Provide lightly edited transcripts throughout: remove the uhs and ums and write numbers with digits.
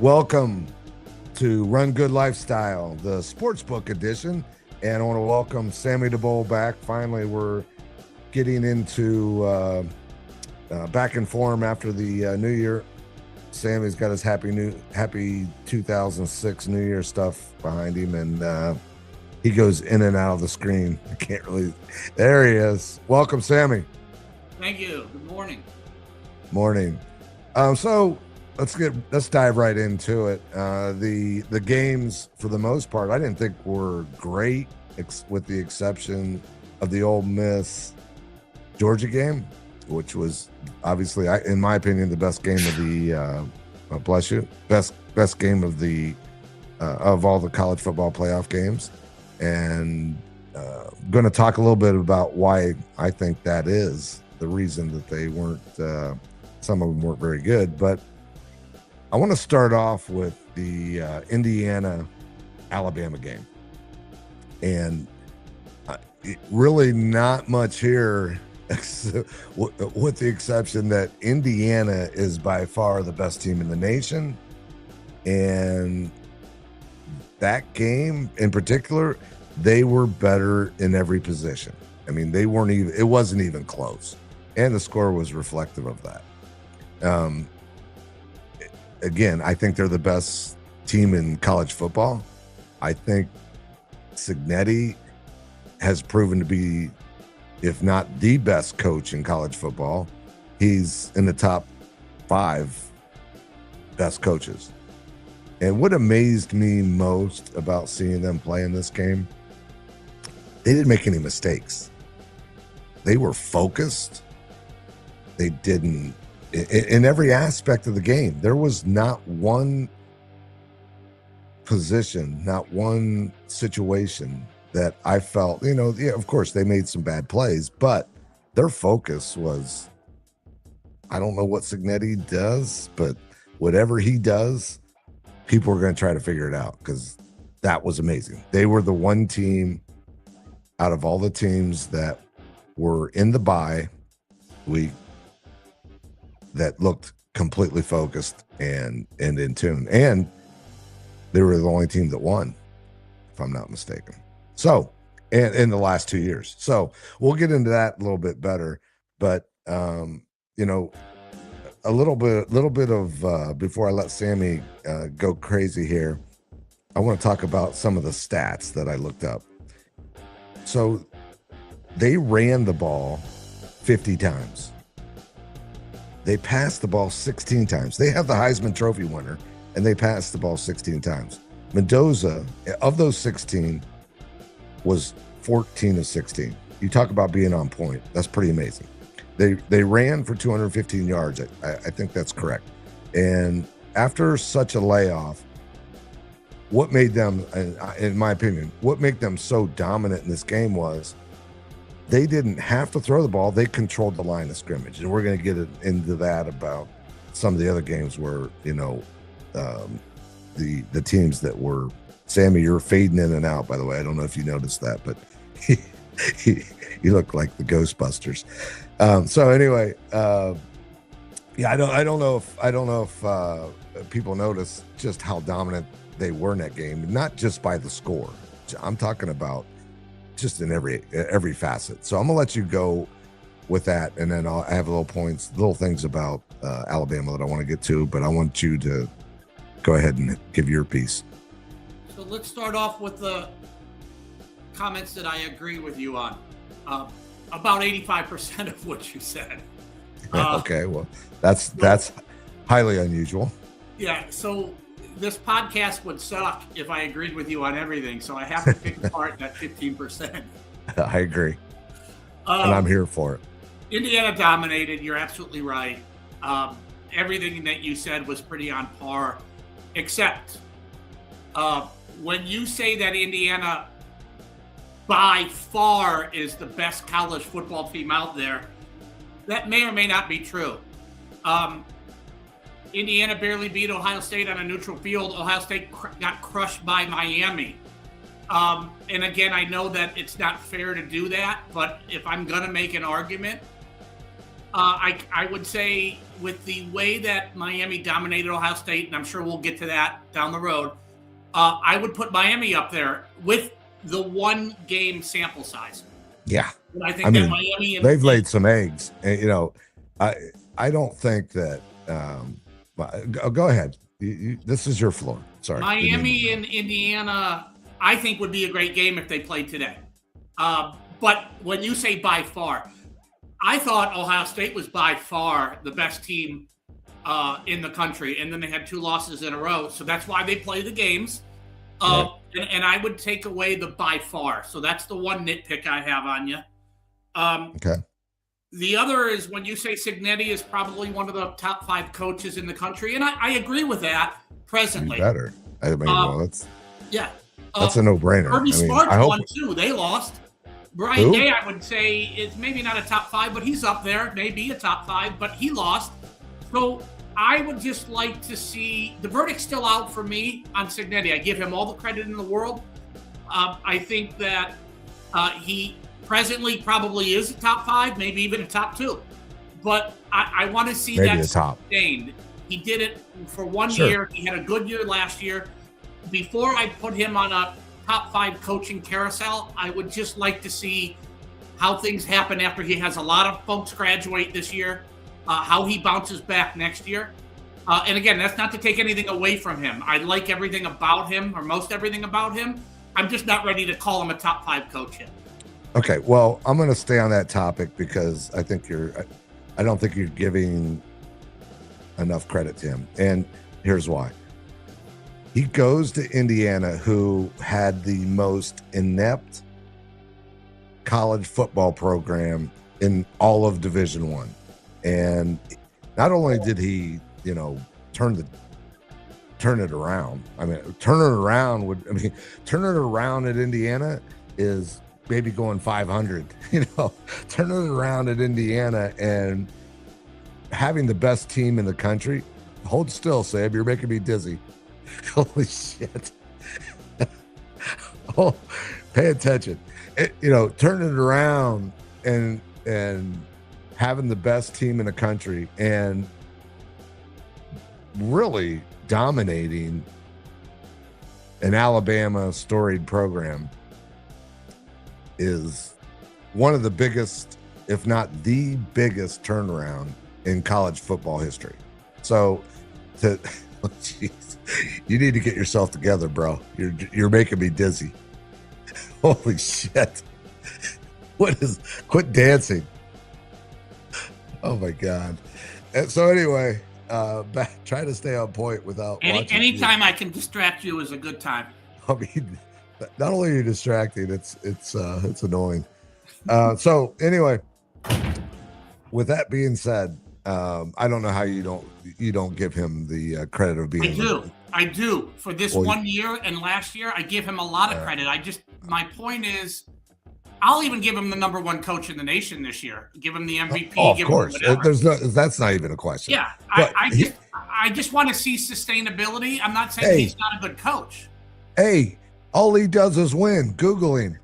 welcome to Run Good Lifestyle, the Sportsbook edition. And I want to welcome Sammy DeBowl back. Finally, we're getting into back in form after the New Year. Sammy's got his happy 2006 New Year stuff behind him, and he goes in and out of the screen. I can't really. There he is. Welcome, Sammy. Thank you. Good morning. Morning. So let's dive right into it. The games, for the most part, I didn't think were great, with the exception of the Ole Miss Georgia game, which was obviously, in my opinion, the best game of the best game of the of all the college football playoff games, and going to talk a little bit about why I think that is the reason that they weren't. Some of them weren't very good, but I want to start off with the Indiana-Alabama game. And really not much here, with the exception that Indiana is by far the best team in the nation. And that game in particular, they were better in every position. I mean, it wasn't even close. And the score was reflective of that. Again, I think they're the best team in college football. I think Cignetti has proven to be, if not the best coach in college football, he's in the top 5 best coaches. And what amazed me most about seeing them play in this game, they didn't make any mistakes. They were focused. They didn't. In every aspect of the game, there was not one position, not one situation that I felt, of course they made some bad plays, but their focus was, I don't know what Cignetti does, but whatever he does, people are going to try to figure it out, because that was amazing. They were the one team out of all the teams that were in the bye week that looked completely focused and in tune. And they were the only team that won, if I'm not mistaken. So, and in the last 2 years. So we'll get into that a little bit better. But, a little bit of, before I let Sammy go crazy here, I want to talk about some of the stats that I looked up. So they ran the ball 50 times. They passed the ball 16 times. They have the Heisman Trophy winner, and they passed the ball 16 times. Mendoza, of those 16, was 14 of 16. You talk about being on point. That's pretty amazing. They ran for 215 yards. I think that's correct. And after such a layoff, what made them, in my opinion, what made them so dominant in this game was they didn't have to throw the ball. They controlled the line of scrimmage. And we're going to get into that about some of the other games where, the teams that were, Sammy, you're fading in and out, by the way. I don't know if you noticed that, but you look like the Ghostbusters. So anyway, I don't know if people notice just how dominant they were in that game, not just by the score. I'm talking about just in every facet. So I'm gonna let you go with that, and then I have little things about Alabama that I want to get to, but I want you to go ahead and give your piece. So let's start off with the comments that I agree with you on. About 85% of what you said. Okay, well, that's highly unusual. Yeah, so this podcast would suck if I agreed with you on everything, so I have to pick apart that 15%. I agree. And I'm here for it. Indiana dominated. You're absolutely right. Everything that you said was pretty on par, except when you say that Indiana by far is the best college football team out there, that may or may not be true. Indiana barely beat Ohio State on a neutral field. Ohio State got crushed by Miami. And again, I know that it's not fair to do that, but if I'm going to make an argument, I would say with the way that Miami dominated Ohio State, and I'm sure we'll get to that down the road, I would put Miami up there with the one game sample size. Yeah. And I think that mean, Miami they've laid some eggs. And, I don't think that. Go ahead. This is your floor. Sorry. Miami and Indiana, I think, would be a great game if they played today. But when you say by far, I thought Ohio State was by far the best team in the country, and then they had 2 losses in a row. So that's why they play the games. Right. And I would take away the by far. So that's the one nitpick I have on you. Okay. The other is when you say Cignetti is probably one of the top 5 coaches in the country, and I agree with that presently. You better. I mean, that's a no-brainer. Kirby Smart's won too. They lost. Brian Day, I would say, is maybe not a top 5, but he's up there. Maybe a top 5, but he lost. So I would just like to see the verdict's still out for me on Cignetti. I give him all the credit in the world. I think that he presently probably is a top 5, maybe even a top 2. But I want to see maybe that sustained. He did it for 1 year. He had a good year last year. Before I put him on a top 5 coaching carousel, I would just like to see how things happen after he has a lot of folks graduate this year, how he bounces back next year. And again, that's not to take anything away from him. I like everything about him, or most everything about him. I'm just not ready to call him a top 5 coach yet. Okay, well, I'm going to stay on that topic because I don't think you're giving enough credit to him. And here's why. He goes to Indiana, who had the most inept college football program in all of Division I. And not only did he, turn it around. Turn it around at Indiana is maybe going 500, turn it around at Indiana and having the best team in the country. Hold still, Sam. You're making me dizzy. Holy shit. Oh, pay attention. Turning it around and having the best team in the country and really dominating an Alabama storied program is one of the biggest, if not the biggest, turnaround in college football history. So, geez, you need to get yourself together, bro. You're making me dizzy. Holy shit! Quit dancing? Oh my god! And so anyway, try to stay on point without. Anytime I can distract you is a good time. I mean, not only are you distracting, it's annoying. So anyway, with that being said, I don't know how you don't give him the credit of being. I do. For this 1 year and last year, I give him a lot of credit. My point is, I'll even give him the number 1 coach in the nation this year. Give him the MVP. Of course, that's not even a question. Yeah, I just want to see sustainability. I'm not saying he's not a good coach. Hey, all he does is win. Google him.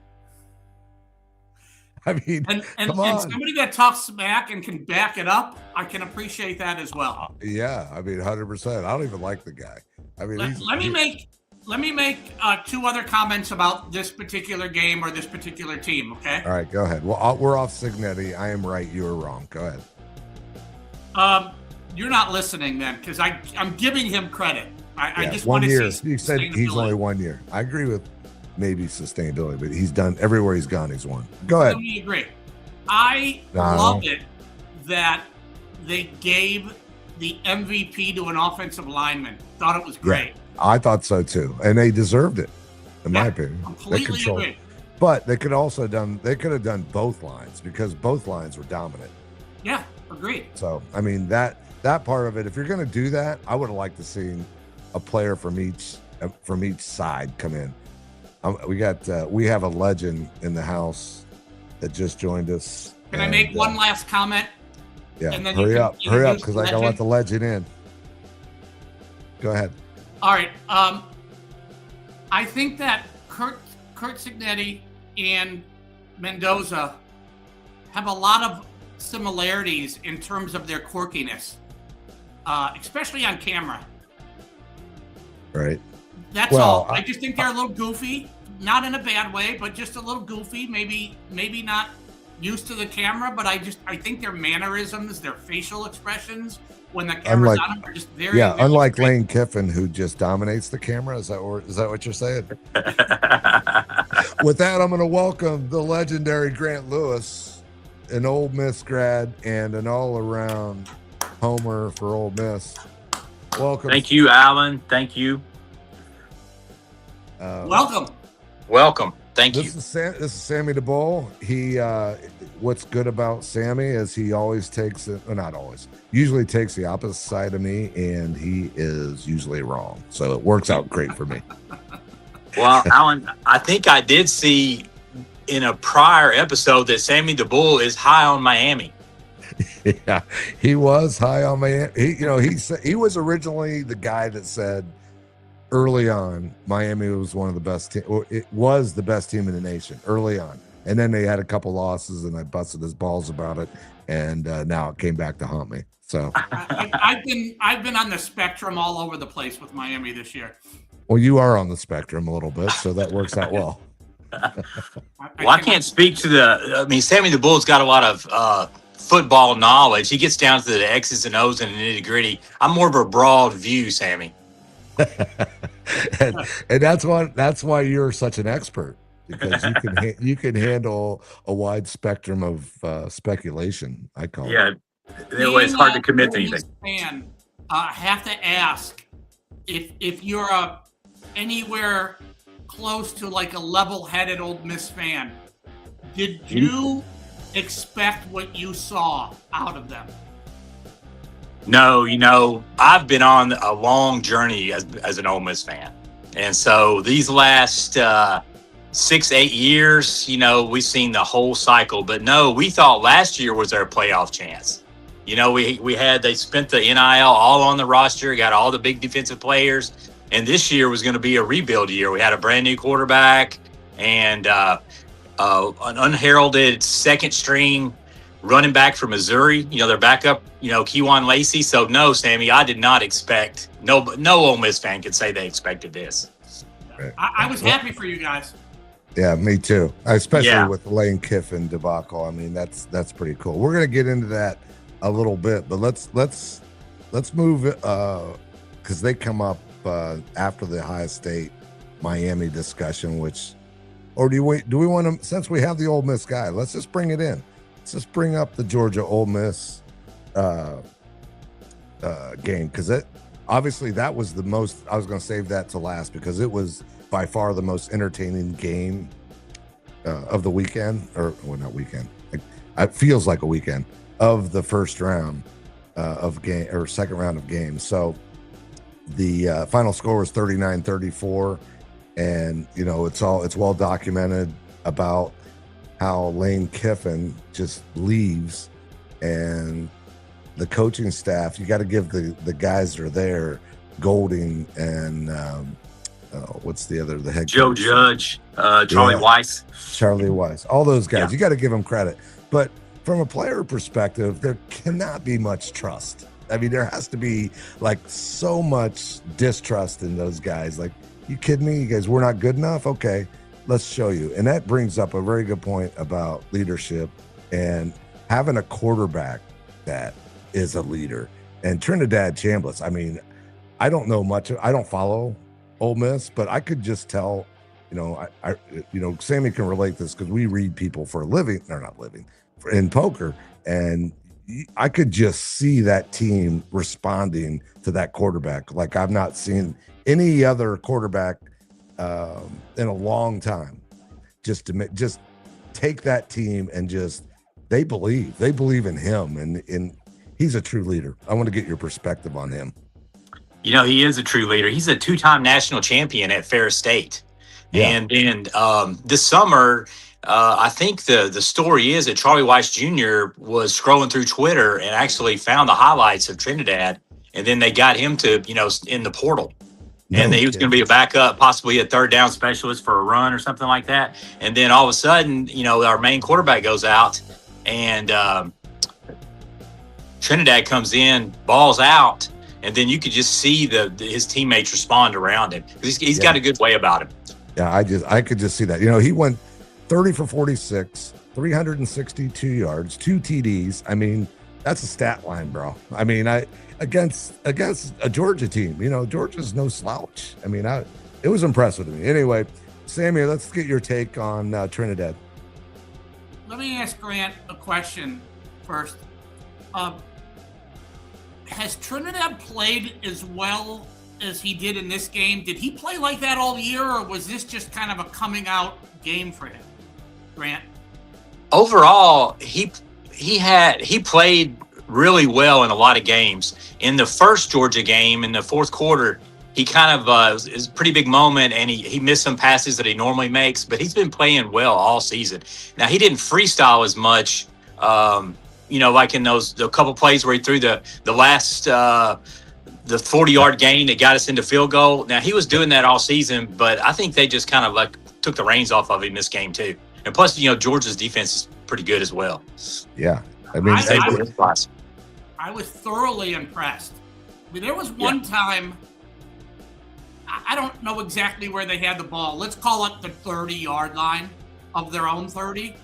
I mean, and somebody that talks smack and can back it up, I can appreciate that as well. Yeah, 100%. I don't even like the guy. Let me make 2 other comments about this particular game or this particular team. Okay. All right, go ahead. Well, we're off Cignetti. I am right. You are wrong. Go ahead. You're not listening then, because I'm giving him credit. I just 1 want year. to see. You said he's only 1 year. I agree with maybe sustainability, but he's done everywhere he's gone. He's won. Go ahead. I agree. I love it that they gave the MVP to an offensive lineman. Thought it was great. Yeah, I thought so too, and they deserved it, in my opinion. Completely agree. But they could have done both lines because both lines were dominant. Yeah, agreed. So that part of it, if you're going to do that, I would have liked to see a player from each side come in. We have a legend in the house that just joined us. Can I make one last comment? Yeah, and then hurry up, because I gotta let the legend in. Go ahead. All right. I think that Kurt Cignetti and Mendoza have a lot of similarities in terms of their quirkiness, especially on camera. Right. That's all. I just think they're a little goofy, not in a bad way, but just a little goofy. Maybe not used to the camera, but I think their mannerisms, their facial expressions when the camera's on them are just very, very unlike strange. Lane Kiffin, who just dominates the camera. Is that what you're saying? With that, I'm going to welcome the legendary Grant Lewis, an Ole Miss grad and an all-around homer for Ole Miss. Welcome. Thank you, Alan. Thank you. Welcome. Thank you. This is Sammy DeBoll. He, what's good about Sammy is he always takes it, well, not always, usually takes the opposite side of me, and he is usually wrong. So it works out great for me. Well, Alan, I think I did see in a prior episode that Sammy DeBull is high on Miami. Yeah, he was high on Miami. He was originally the guy that said early on Miami was one of the best it was the best team in the nation early on, and then they had a couple losses, and I busted his balls about it, and now it came back to haunt me. So I've been on the spectrum all over the place with Miami this year. Well, you are on the spectrum a little bit, so that works out well. Well, I can't speak to Sammy DeBull's got a lot of football knowledge. He gets down to the X's and O's and the nitty gritty. I'm more of a broad view, Sammy. and that's why you're such an expert, because you can handle a wide spectrum of speculation. I call it. Yeah, it's hard to commit to anything. Fan, have to ask if you're anywhere close to like a level-headed Ole Miss fan. Did you expect what you saw out of them? No, I've been on a long journey as an Ole Miss fan. And so these last 6-8 years, we've seen the whole cycle. But no, we thought last year was their playoff chance. They spent the NIL all on the roster, got all the big defensive players. And this year was going to be a rebuild year. We had a brand new quarterback and an unheralded second string running back from Missouri, their backup, Kejuan Lacey. So no, Sammy, I did not expect. No Ole Miss fan could say they expected this. Right. I was happy for you guys. Yeah, me too. Especially with the Lane Kiffin debacle. I mean, that's pretty cool. We're gonna get into that a little bit, but let's move because they come up after the Ohio State Miami discussion. Do we want to? Since we have the Ole Miss guy, let's just bring it in. Let's just bring up the Georgia Ole Miss game, because obviously that was the most. I was going to save that to last because it was by far the most entertaining game of the weekend, not weekend. It feels like a weekend of the first round of game or second round of games. So the final score was 39-34, and it's well documented about how Lane Kiffin just leaves, and the coaching staff, you got to give the guys that are there, Golding and what's the head Joe coach? Judge, Charlie Weiss, all those guys. Yeah. You got to give them credit. But from a player perspective, there cannot be much trust. I mean, there has to be like so much distrust in those guys. Like, you kidding me? You guys, we're not good enough? Okay, let's show you. And that brings up a very good point about leadership and having a quarterback that is a leader. And Trinidad Chambliss, I mean, I don't know much. I don't follow Ole Miss, but I could just tell, Sammy can relate this because we read people for a living, or not living, in poker. And I could just see that team responding to that quarterback like I've not seen any other quarterback in a long time. Just take that team and they believe in him, and he's a true leader. I want to get your perspective on him. He is a true leader. He's a 2-time national champion at Ferris State. Yeah. And this summer, I think the story is that Charlie Weiss Jr. was scrolling through Twitter and actually found the highlights of Trinidad, and then they got him to, in the portal. And he was going to be a backup, possibly a third down specialist for a run or something like that. And then all of a sudden, our main quarterback goes out, and Trinidad comes in, balls out, and then you could just see his teammates respond around him. He's got a good way about him. Yeah, I could just see that. He went 30 for 46, 362 yards, 2 TDs. I mean, that's a stat line, bro. I mean, against a Georgia team, Georgia's no slouch. I mean, it was impressive to me. Anyway, Sammy, let's get your take on Trinidad. Let me ask Grant a question first. Has Trinidad played as well as he did in this game? Did he play like that all year, or was this just kind of a coming out game for him, Grant? Overall, he played really well in a lot of games. In the first Georgia game, in the fourth quarter, he kind of it was a pretty big moment, and he missed some passes that he normally makes, but he's been playing well all season. Now, he didn't freestyle as much, like in the couple plays where he threw the last the 40-yard gain that got us into field goal. Now, he was doing that all season, but I think they just kind of like took the reins off of him this game too. And plus, Georgia's defense is pretty good as well. Yeah, I mean, I was thoroughly impressed. I mean, there was one time, I don't know exactly where they had the ball. Let's call it the 30-yard line of their own 30.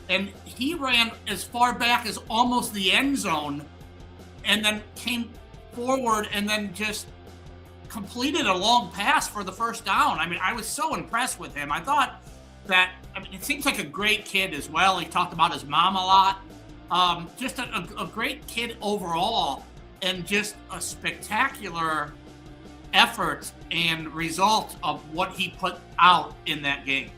And he ran as far back as almost the end zone and then came forward and then just completed a long pass for the first down. I mean, I was so impressed with him. I thought that, it seems like a great kid as well. He talked about his mom a lot. Just a great kid overall, and just a spectacular effort and result of what he put out in that game.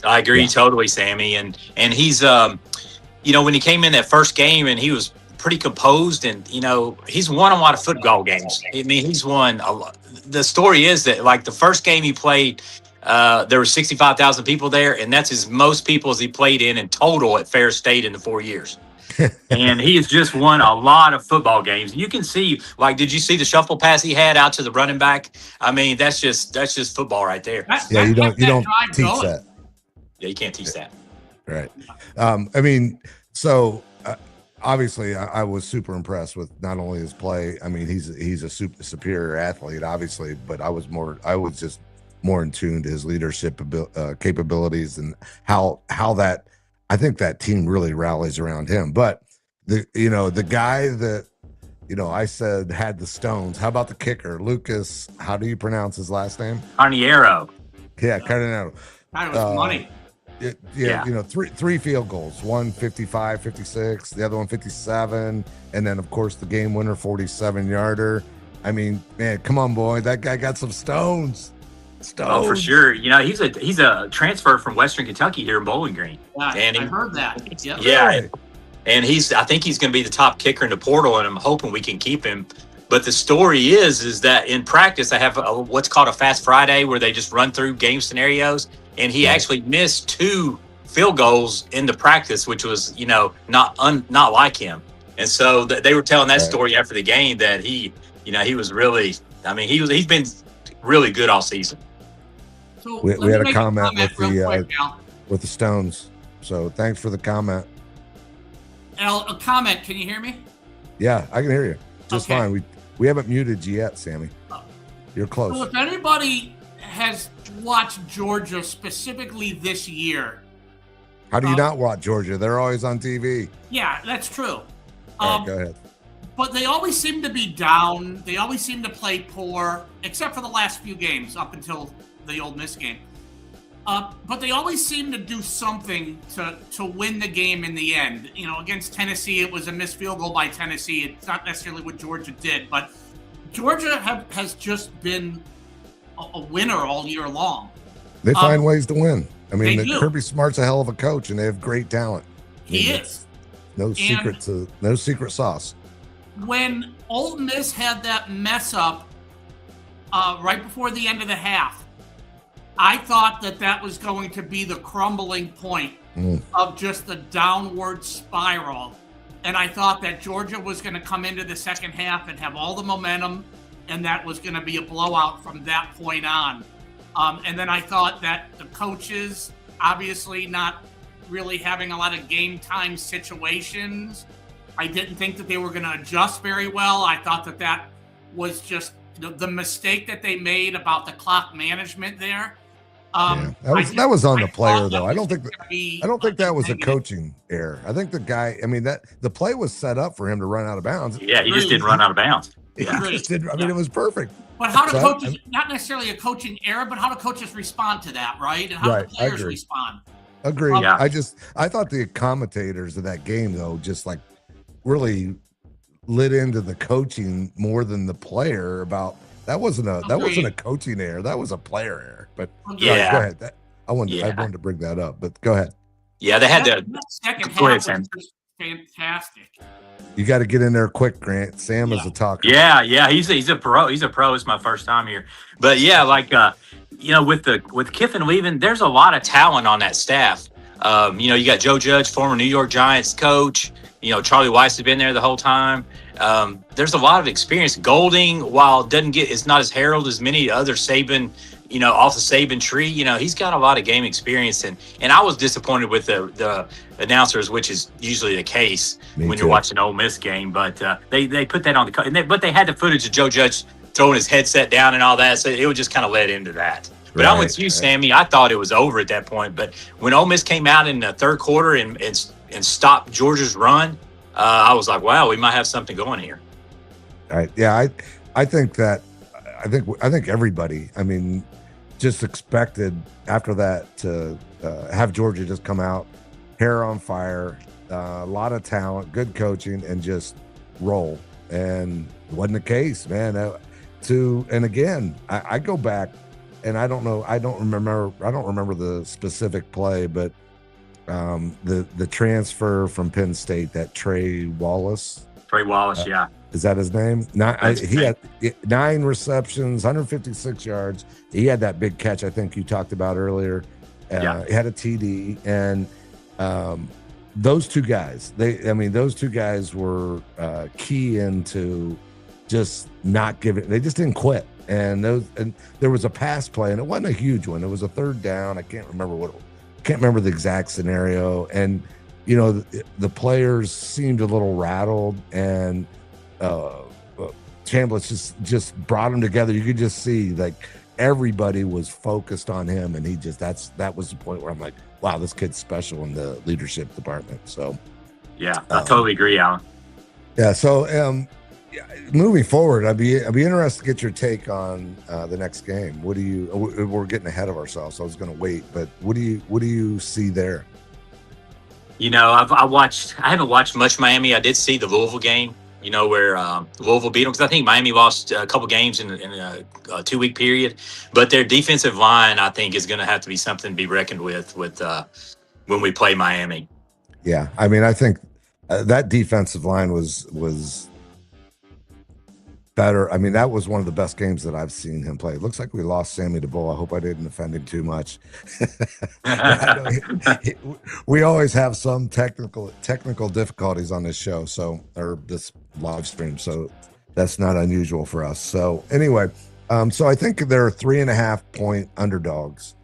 I agree totally, Sammy. And he's, when he came in that first game and he was pretty composed, and, he's won a lot of football games. I mean, he's won a lot. The story is that, like, the first game he played, there were 65,000 people there, and that's as most people as he played in total at Fair State in the 4 years. And he has just won a lot of football games. You can see, like, did you see the shuffle pass he had out to the running back? I mean, that's just football right there. You don't teach that. Yeah, you can't teach that. Right. I mean, so obviously I was super impressed with not only his play. I mean, he's a super superior athlete, obviously, but I was just more in tune to his leadership capabilities and how that, I think that team really rallies around him. But the guy that, I said had the stones. How about the kicker, Lucas? How do you pronounce his last name? Carniero. Yeah, Carniero. That was money. Three field goals, one 55, 56, the other one 57, and then of course the game winner 47-yarder. I mean, man, come on, boy, that guy got some stones. Oh, for sure. He's a transfer from Western Kentucky here in Bowling Green. Yeah, and I heard that. Yep. Yeah, and I think he's going to be the top kicker in the portal, and I'm hoping we can keep him. But the story is that in practice, I have what's called a Fast Friday, where they just run through game scenarios, and he actually missed 2 field goals in the practice, which was not like him. And so they were telling that story after the game that he was really, he's been really good all season. So we had a comment with the Stones. So thanks for the comment. Al, a comment. Can you hear me? Yeah, I can hear you just fine. We haven't muted you yet, Sammy. You're close. So if anybody has watched Georgia specifically this year, how do you not watch Georgia? They're always on TV. Yeah, that's true. Right, go ahead. But they always seem to be down. They always seem to play poor, except for the last few games up until the Ole Miss game. But they always seem to do something to win the game in the end. Against Tennessee, it was a missed field goal by Tennessee. It's not necessarily what Georgia did, but Georgia has just been a winner all year long. They find ways to win. I mean, Kirby Smart's a hell of a coach, and they have great talent. He is. No secret sauce. When Ole Miss had that mess up right before the end of the half, I thought that was going to be the crumbling point of just the downward spiral. And I thought that Georgia was going to come into the second half and have all the momentum, and that was going to be a blowout from that point on. And then I thought that the coaches, obviously not really having a lot of game time situations, I didn't think that they were going to adjust very well. I thought that was just the mistake that they made about the clock management there. That was on the player though. I don't think that was a negative. coaching error. I think the guy. I mean, that the play was set up for him to run out of bounds. Yeah, he just didn't run out of bounds. Yeah, he just did. I mean, it was perfect. But how do coaches, not necessarily a coaching error, but how do coaches respond to that, right? And how do the players respond? Agree. I thought the commentators of that game though, just like really lit into the coaching more than the player. About that wasn't a coaching error. That was a player error. But go ahead. I wanted to bring that up. But go ahead. Yeah, they had that second half was fantastic. You got to get in there quick, Grant. Sam is a talker. Yeah, he's a pro. He's a pro. It's my first time here, but yeah, with Kiffin leaving, there's a lot of talent on that staff. You got Joe Judge, former New York Giants coach. Charlie Weiss has been there the whole time. There's a lot of experience. Golding, while it's not as heralded as many other Saban, off the Saban tree, he's got a lot of game experience. And I was disappointed with the announcers, which is usually the case when you're watching an Ole Miss game. But they put that on but they had the footage of Joe Judge throwing his headset down and all that. So it would just kind of led into that. But I'm with you, Sammy. I thought it was over at that point. But when Ole Miss came out in the third quarter and stopped Georgia's run, I was like, wow, we might have something going here. All right. Yeah, I think everybody, I mean, just expected after that to have Georgia just come out, hair on fire, a lot of talent, good coaching, and just roll. And it wasn't the case, man. And again, I go back, and I don't remember the specific play, but the transfer from Penn State, that Trey Wallace, yeah. Is that his name? He had 9 receptions, 156 yards. He had that big catch I think you talked about earlier. He had a TD, and those two guys, those two guys were key into just not giving. They just didn't quit. And there was a pass play, and it wasn't a huge one. It was a third down. I can't remember the exact scenario. And the players seemed a little rattled, and Chambliss just brought them together. You could just see like everybody was focused on him, and that was the point where I'm like, wow, this kid's special in the leadership department. So yeah, I totally agree, Alan. Yeah. So moving forward, I'd be interested to get your take on the next game. We're getting ahead of ourselves, so I was going to wait, but what do you see there? I haven't watched much Miami. I did see the Louisville game, where Louisville beat them, because I think Miami lost a couple games in a 2-week period. But their defensive line, I think, is going to have to be something to be reckoned with when we play Miami. Yeah, I mean, I think that defensive line was better. I mean, that was one of the best games that I've seen him play. It looks like we lost Sammy DeBull. I hope I didn't offend him too much. We always have some technical difficulties on this show, or this live stream, so that's not unusual for us. So anyway, so I think they're 3.5-point underdogs,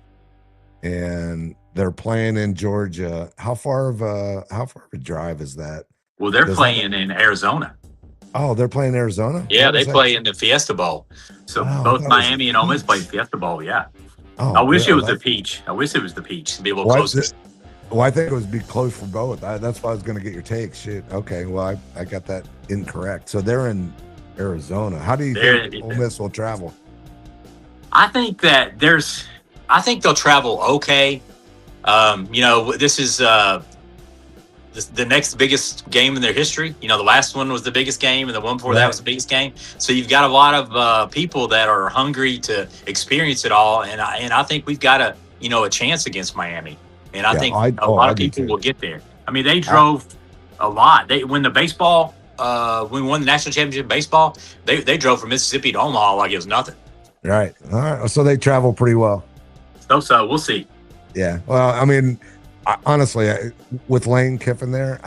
and they're playing in Georgia. How far of a drive is that? Well, they're playing in Arizona. Oh, they're playing Arizona? Yeah, they play in the Fiesta Bowl. So both Miami and Ole Miss play Fiesta Bowl, yeah. Oh, I wish it was the Peach. I wish it was the Peach to be a little closer. Well, I think it would be close for both. That's why I was going to get your take. Shit. Okay, well, I got that incorrect. So they're in Arizona. How do you think Ole Miss will travel? I think they'll travel okay. This is the next biggest game in their history. The last one was the biggest game, and the one before that was the biggest game. So you've got a lot of people that are hungry to experience it all, and I think we've got a chance against Miami, and I think a lot of people will get there. I mean, they drove a lot. When the baseball, when we won the national championship in baseball, they drove from Mississippi to Omaha like it was nothing. Right. All right. So they travel pretty well. So we'll see. Yeah. Well, I mean, honestly, with Lane Kiffin there,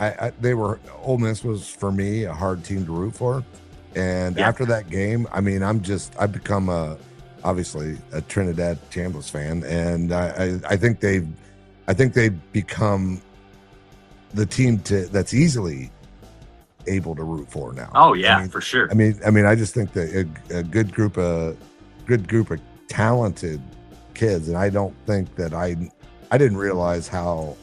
Ole Miss was for me a hard team to root for, and after that game, I mean, I've become obviously a Trinidad Chambliss fan, and I think they've become the team that's easily able to root for now. Oh yeah, I mean, for sure. I mean, I just think that a good group of talented kids, and I don't think that I didn't realize how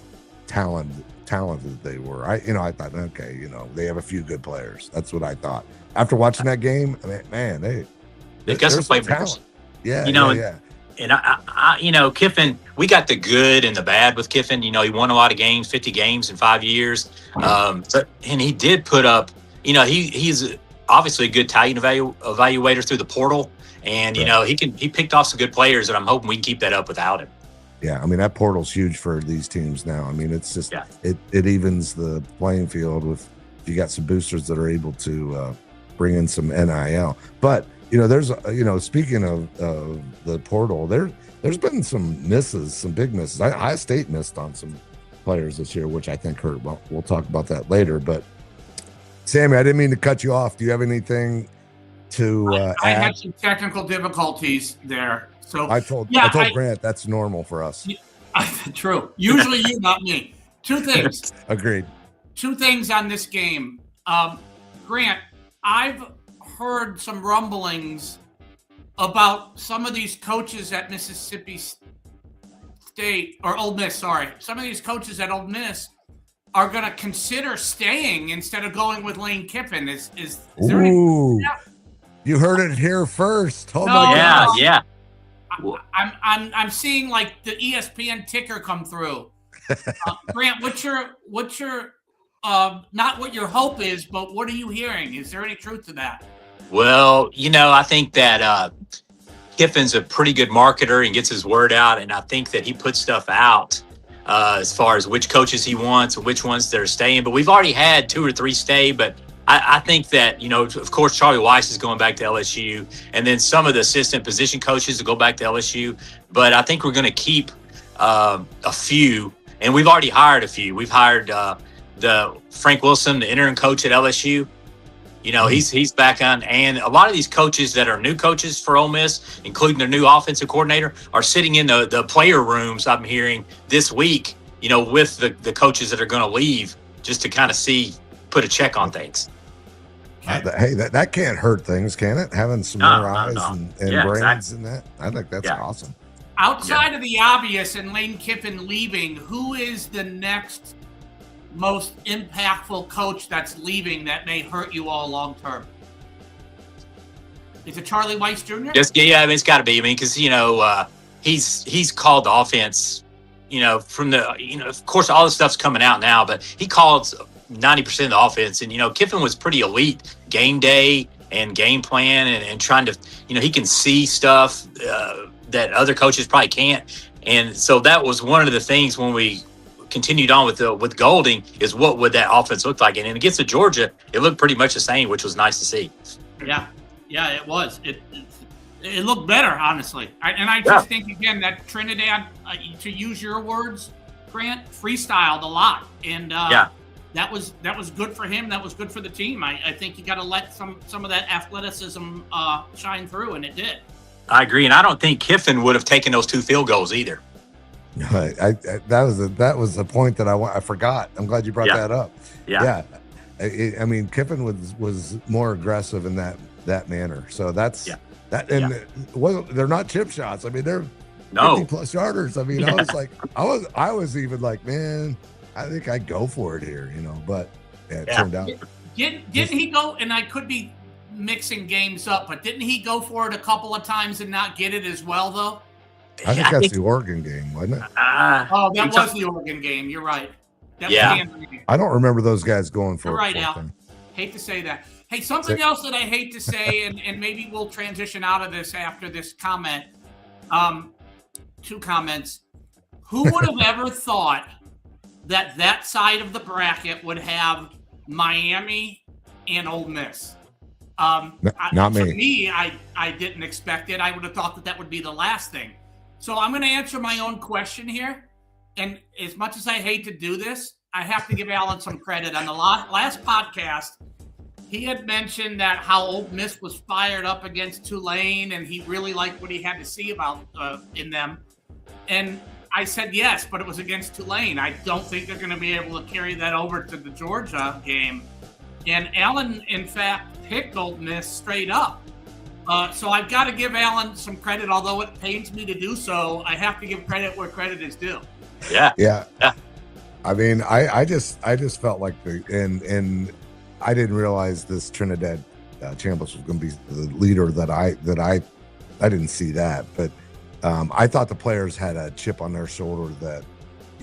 talented they were. I thought, okay, they have a few good players. That's what I thought after watching that game. I mean, man, they've got some playmakers. Talent. Yeah, yeah. And I Kiffin, we got the good and the bad with Kiffin. He won a lot of games, 50 games in 5 years. And he did put up, he's obviously a good talent evaluator through the portal. And, he picked off some good players, and I'm hoping we can keep that up without him. Yeah, I mean, that portal's huge for these teams now. I mean, it's just, it evens the playing field with, if you got some boosters that are able to bring in some NIL. But, there's, speaking of the portal, there's been some misses, some big misses. Ohio State missed on some players this year, which I think hurt. Well, we'll talk about that later. But, Sammy, I didn't mean to cut you off. Do you have anything to add? I had some technical difficulties there. So I told Grant that's normal for us. True. Usually you, not me. Two things. Agreed. Two things on this game. Grant, I've heard some rumblings about some of these coaches at Mississippi State, or Ole Miss, sorry. Some of these coaches at Ole Miss are going to consider staying instead of going with Lane Kiffin. Is there anything? You heard it here first. Oh no, my God. Yeah. I'm seeing like the ESPN ticker come through. Grant, what's your not what your hope is, but what are you hearing? Is there any truth to that? Well, I think that Kiffin's a pretty good marketer and gets his word out, and I think that he puts stuff out as far as which coaches he wants and which ones that are staying. But we've already had 2 or 3 stay, but I think that, of course, Charlie Weiss is going back to LSU, and then some of the assistant position coaches will go back to LSU. But I think we're going to keep a few, and we've already hired a few. We've hired the Frank Wilson, the interim coach at LSU. He's back on, and a lot of these coaches that are new coaches for Ole Miss, including their new offensive coordinator, are sitting in the player rooms, I'm hearing, this week, with the coaches that are going to leave, just to kind of put a check on things. Hey, that can't hurt things, can it? Having some more eyes and brains in that. I think that's awesome. Outside of the obvious and Lane Kiffin leaving, who is the next most impactful coach that's leaving that may hurt you all long term? Is it Charlie Weiss Jr.? It's got to be. I mean, because he's called the offense. From the of course all the stuff's coming out now, but he calls 90% of the offense. And Kiffin was pretty elite game day and game plan, and trying to he can see stuff that other coaches probably can't. And so that was one of the things when we continued on with Golding, is what would that offense look like? And against Georgia, it looked pretty much the same, which was nice to see. Yeah, it was. It looked better, honestly. I just think, again, that Trinidad, to use your words, Grant, freestyled a lot, and that was good for him. That was good for the team. I think you got to let some of that athleticism shine through, and it did. I agree, and I don't think Kiffin would have taken those 2 field goals either. That was the point that I forgot. I'm glad you brought that up. Yeah. I mean, Kiffin was more aggressive in that manner. So that's that, and they're not chip shots. I mean, they're 50+ yarders. I mean, I was even like, man, I think I'd go for it here, But it turned out. Didn't he go? And I could be mixing games up, but didn't he go for it a couple of times and not get it as well, though? I think that's the Oregon game, wasn't it? That was the Oregon game. You're right. I don't remember those guys going for it. You're right, Al. Hate to say that. Hey, something else that I hate to say, and maybe we'll transition out of this after this comment. 2 comments. Who would have ever thought that side of the bracket would have Miami and Ole Miss? Not me. For me, I didn't expect it. I would have thought that would be the last thing. So I'm going to answer my own question here. And as much as I hate to do this, I have to give Alan some credit. On the last podcast, he had mentioned that how Ole Miss was fired up against Tulane, and he really liked what he had to see about in them. And I said yes, but it was against Tulane. I don't think they're going to be able to carry that over to the Georgia game. And Allen, in fact, picked Ole Miss straight up. So I've got to give Allen some credit, although it pains me to do so. I have to give credit where credit is due. Yeah. I mean, I just felt like and I didn't realize this Trinidad Chambliss was going to be the leader that I didn't see that, but I thought the players had a chip on their shoulder that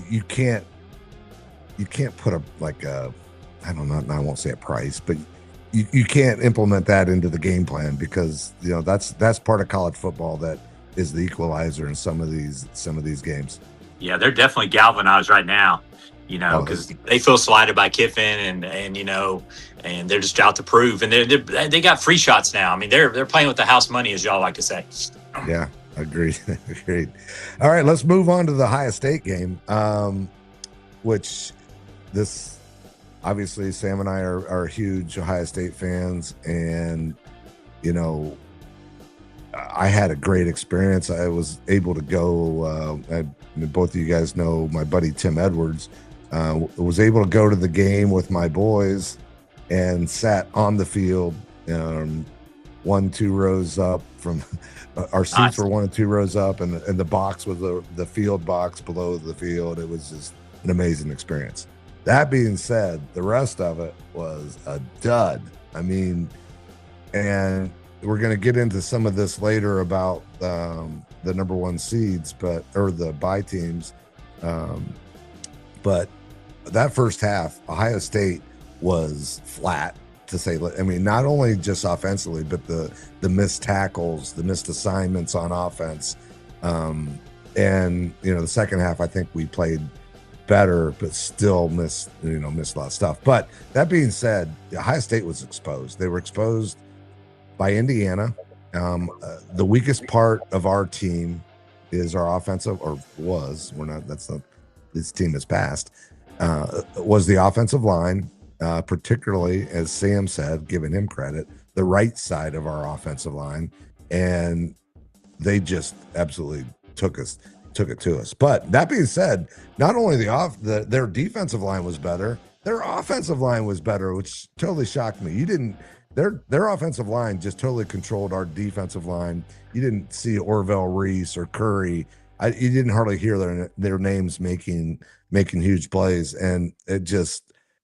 you can't put I don't know, I won't say a price, but you can't implement that into the game plan because that's part of college football that is the equalizer in some of these games. Yeah, they're definitely galvanized right now, because they feel slighted by Kiffin and they're just out to prove. And they got free shots now. I mean, they're playing with the house money, as y'all like to say. Yeah, agreed. Agreed. All right, let's move on to the Ohio State game, which this obviously Sam and I are huge Ohio State fans, and I had a great experience. I was able to go. Both of you guys know my buddy Tim Edwards. Was able to go to the game with my boys and sat on the field, 1-2 rows up from our seats were 1 and 2 rows up, and the box was the field box below the field. It was just an amazing experience. That being said, the rest of it was a dud. I mean, and we're going to get into some of this later about the number 1 seeds, or the bye teams. But that first half, Ohio State was flat, to say. I mean, not only just offensively, but the missed tackles, the missed assignments on offense. And the second half, I think we played better, but still missed a lot of stuff. But that being said, Ohio State was exposed. They were exposed by Indiana. The weakest part of our team is our offensive, or was, we're not, that's not, this team has passed, was the offensive line, particularly, as Sam said, giving him credit, the right side of our offensive line. And they just absolutely took it to us. But that being said, not only their defensive line was better, their offensive line was better, which totally shocked me. Their offensive line just totally controlled our defensive line. You didn't see Orville Reese or Curry. You didn't hardly hear their names making huge plays, and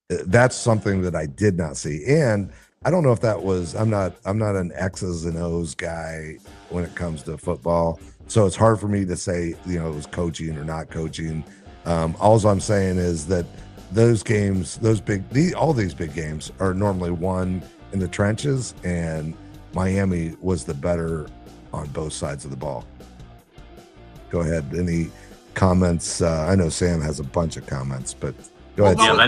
that's something that I did not see. And I don't know if that was, I'm not an X's and O's guy when it comes to football, so it's hard for me to say it was coaching or not coaching. All I'm saying is that those games, all these big games are normally won in the trenches, and Miami was the better on both sides of the ball. Go ahead. Any comments? I know Sam has a bunch of comments, but go ahead. Yeah, let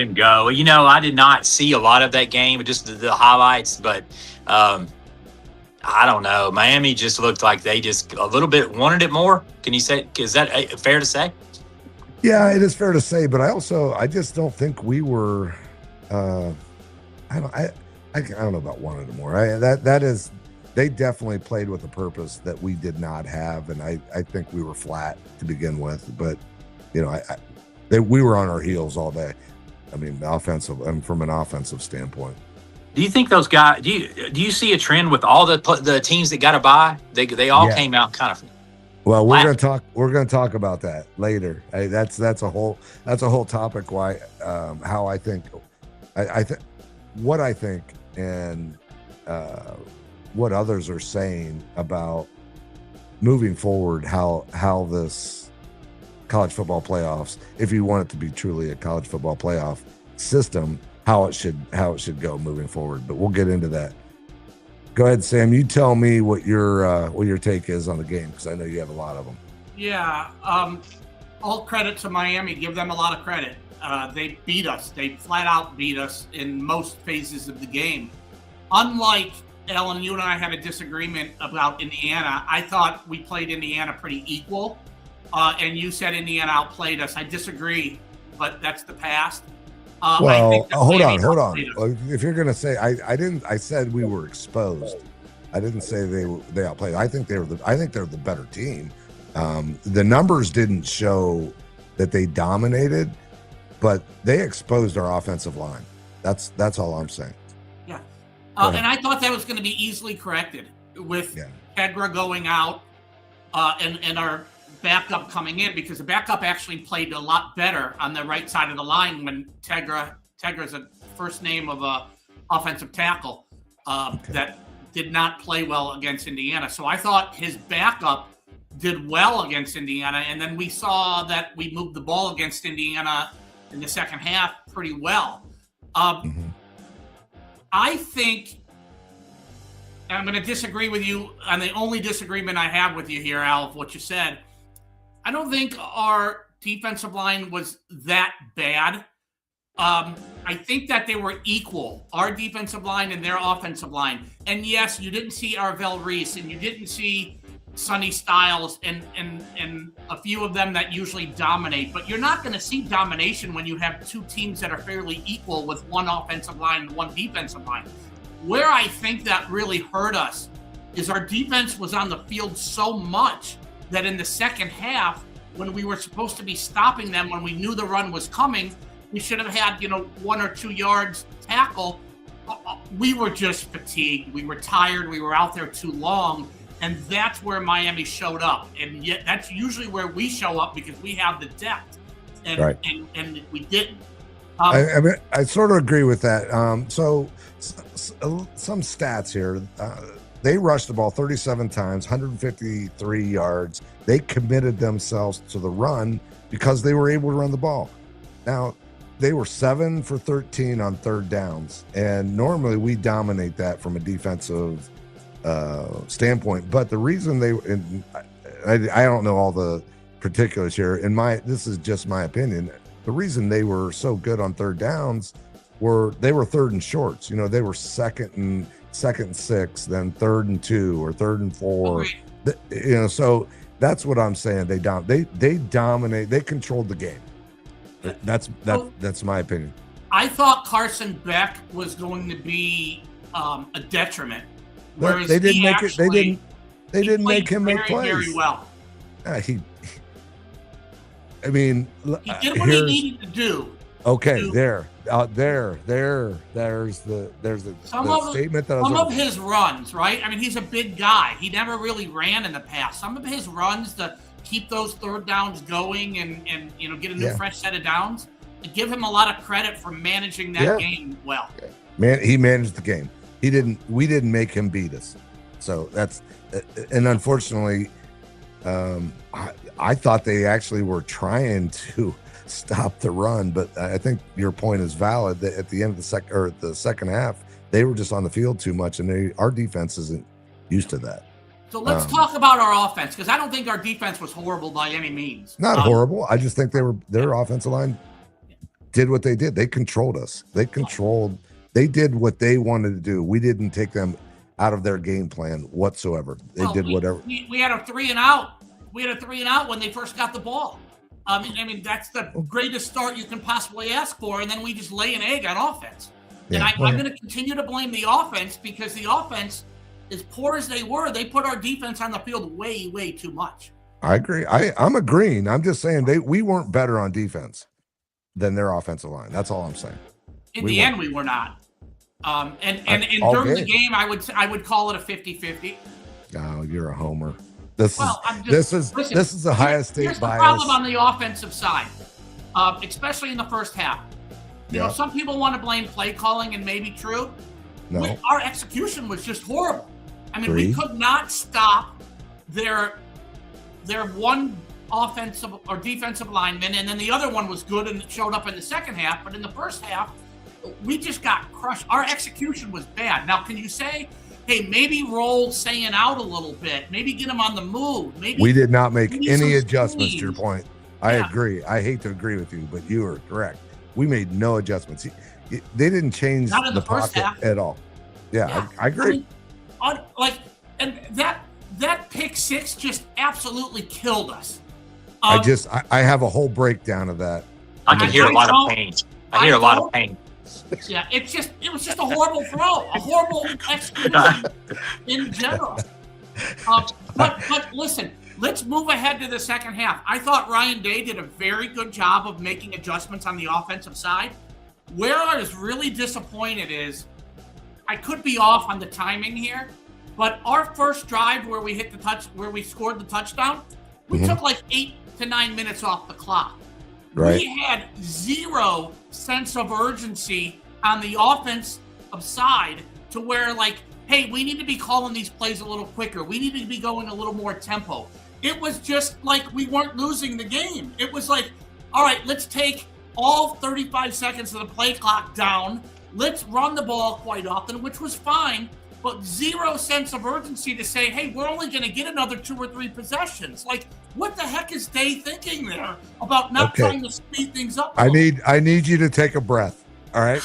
him go. I did not see a lot of that game, just the highlights, but I don't know. Miami just looked like they just a little bit wanted it more. Can you say, is that fair to say? Yeah, it is fair to say, but I just don't think we were, I don't know about wanted it more. They definitely played with a purpose that we did not have, and I think we were flat to begin with. But we were on our heels all day. I mean, from an offensive standpoint. Do you think those guys? Do you see a trend with all the teams that got a bye? They all came out kind of. Well, we're gonna talk about that later. That's a whole topic. Why? How I think. What I think and what others are saying about moving forward, how this college football playoffs, if you want it to be truly a college football playoff system, how it should go moving forward. But we'll get into that. Go ahead, Sam. You tell me what your take is on the game, because I know you have a lot of them. Yeah. All credit to Miami. Give them a lot of credit. They beat us. They flat out beat us in most phases of the game. Unlike Ellen, you and I had a disagreement about Indiana. I thought we played Indiana pretty equal, and you said Indiana outplayed us. I disagree, but that's the past. Well, hold on. If you're going to say, I said we were exposed. I didn't say they outplayed. I think they're the better team. The numbers didn't show that they dominated, but they exposed our offensive line. That's all I'm saying. Yeah. Go ahead. And I thought that was going to be easily corrected with Yeah. Tegra going out and our backup coming in, because the backup actually played a lot better on the right side of the line when Tegra's a first name of a offensive tackle that did not play well against Indiana. So I thought his backup did well against Indiana, and then we saw that we moved the ball against Indiana in the second half pretty well. I think, and I'm going to disagree with you, and the only disagreement I have with you here, Al, of what you said, I don't think our defensive line was that bad. I think that they were equal, our defensive line and their offensive line. And yes, you didn't see Arvell Reese, and you didn't see Sonny Styles and a few of them that usually dominate. But you're not going to see domination when you have two teams that are fairly equal with one offensive line and one defensive line. Where I think that really hurt us is our defense was on the field so much that in the second half, when we were supposed to be stopping them, when we knew the run was coming, we should have had, 1 or 2 yards tackle. We were just fatigued. We were tired. We were out there too long. And that's where Miami showed up. And yet that's usually where we show up because we have the depth. And, right. and we didn't. I sort of agree with that. So some stats here. They rushed the ball 37 times, 153 yards. They committed themselves to the run because they were able to run the ball. Now, they were 7 for 13 on third downs. And normally we dominate that from a defensive standpoint. But the reason I don't know all the particulars here. This is just my opinion. The reason they were so good on third downs they were third and shorts. They were second and 6, then 3rd and 2 or 3rd and 4. Okay. So that's what I'm saying. They dominate. They controlled the game. That's my opinion. I thought Carson Beck was going to be a detriment. Whereas they didn't make it. They didn't make him make plays very well. He did what he needed to do. Okay, there's the statement that some of his runs, right? I mean, he's a big guy. He never really ran in the past. Some of his runs to keep those third downs going and get a new fresh set of downs. I give him a lot of credit for managing that game well. Man, he managed the game. We didn't make him beat us. So and unfortunately, I thought they actually were trying to stop the run, but I think your point is valid that at the end of the second half, they were just on the field too much, and our defense isn't used to that. So let's talk about our offense, because I don't think our defense was horrible by any means. Not horrible. I just think their offensive line did what they did. They controlled us. They did what they wanted to do. We didn't take them out of their game plan whatsoever. They did whatever. We had a 3 and out. We had a 3 and out when they first got the ball. I mean, that's the greatest start you can possibly ask for, and then we just lay an egg on offense. And I'm going to continue to blame the offense, because the offense, as poor as they were, they put our defense on the field way, way too much. I agree. I'm agreeing. I'm just saying we weren't better on defense than their offensive line. That's all I'm saying. In the end, we were not. And during the game, I would call it a 50-50. Oh, you're a homer. This is the highest state here's bias. The problem on the offensive side, especially in the first half. Some people want to blame play calling, and maybe true. No. Our execution was just horrible. I mean, we could not stop their one offensive or defensive lineman, and then the other one was good and showed up in the second half. But in the first half, we just got crushed. Our execution was bad. Now, can you say, hey, maybe roll Sayin out a little bit, maybe get him on the move? Maybe we did not make any adjustments to your point. I agree. I hate to agree with you, but you are correct. We made no adjustments. They didn't change the pocket at all. Yeah. I agree. And that pick six just absolutely killed us. I have a whole breakdown of that. I can hear a lot of pain. I hear a lot of pain. Yeah, it was just a horrible throw, a horrible execution in general. But listen, let's move ahead to the second half. I thought Ryan Day did a very good job of making adjustments on the offensive side. Where I was really disappointed is I could be off on the timing here, but our first drive where we scored the touchdown, we took like 8 to 9 minutes off the clock. Right. We had zero sense of urgency on the offensive side to where, like, hey, we need to be calling these plays a little quicker. We need to be going a little more tempo. It was just like we weren't losing the game. It was like, all right, let's take all 35 seconds of the play clock down. Let's run the ball quite often, which was fine, but zero sense of urgency to say, hey, we're only going to get another 2 or 3 possessions. Like, what the heck is Day thinking there about not trying to speed things up? I need you to take a breath. All right.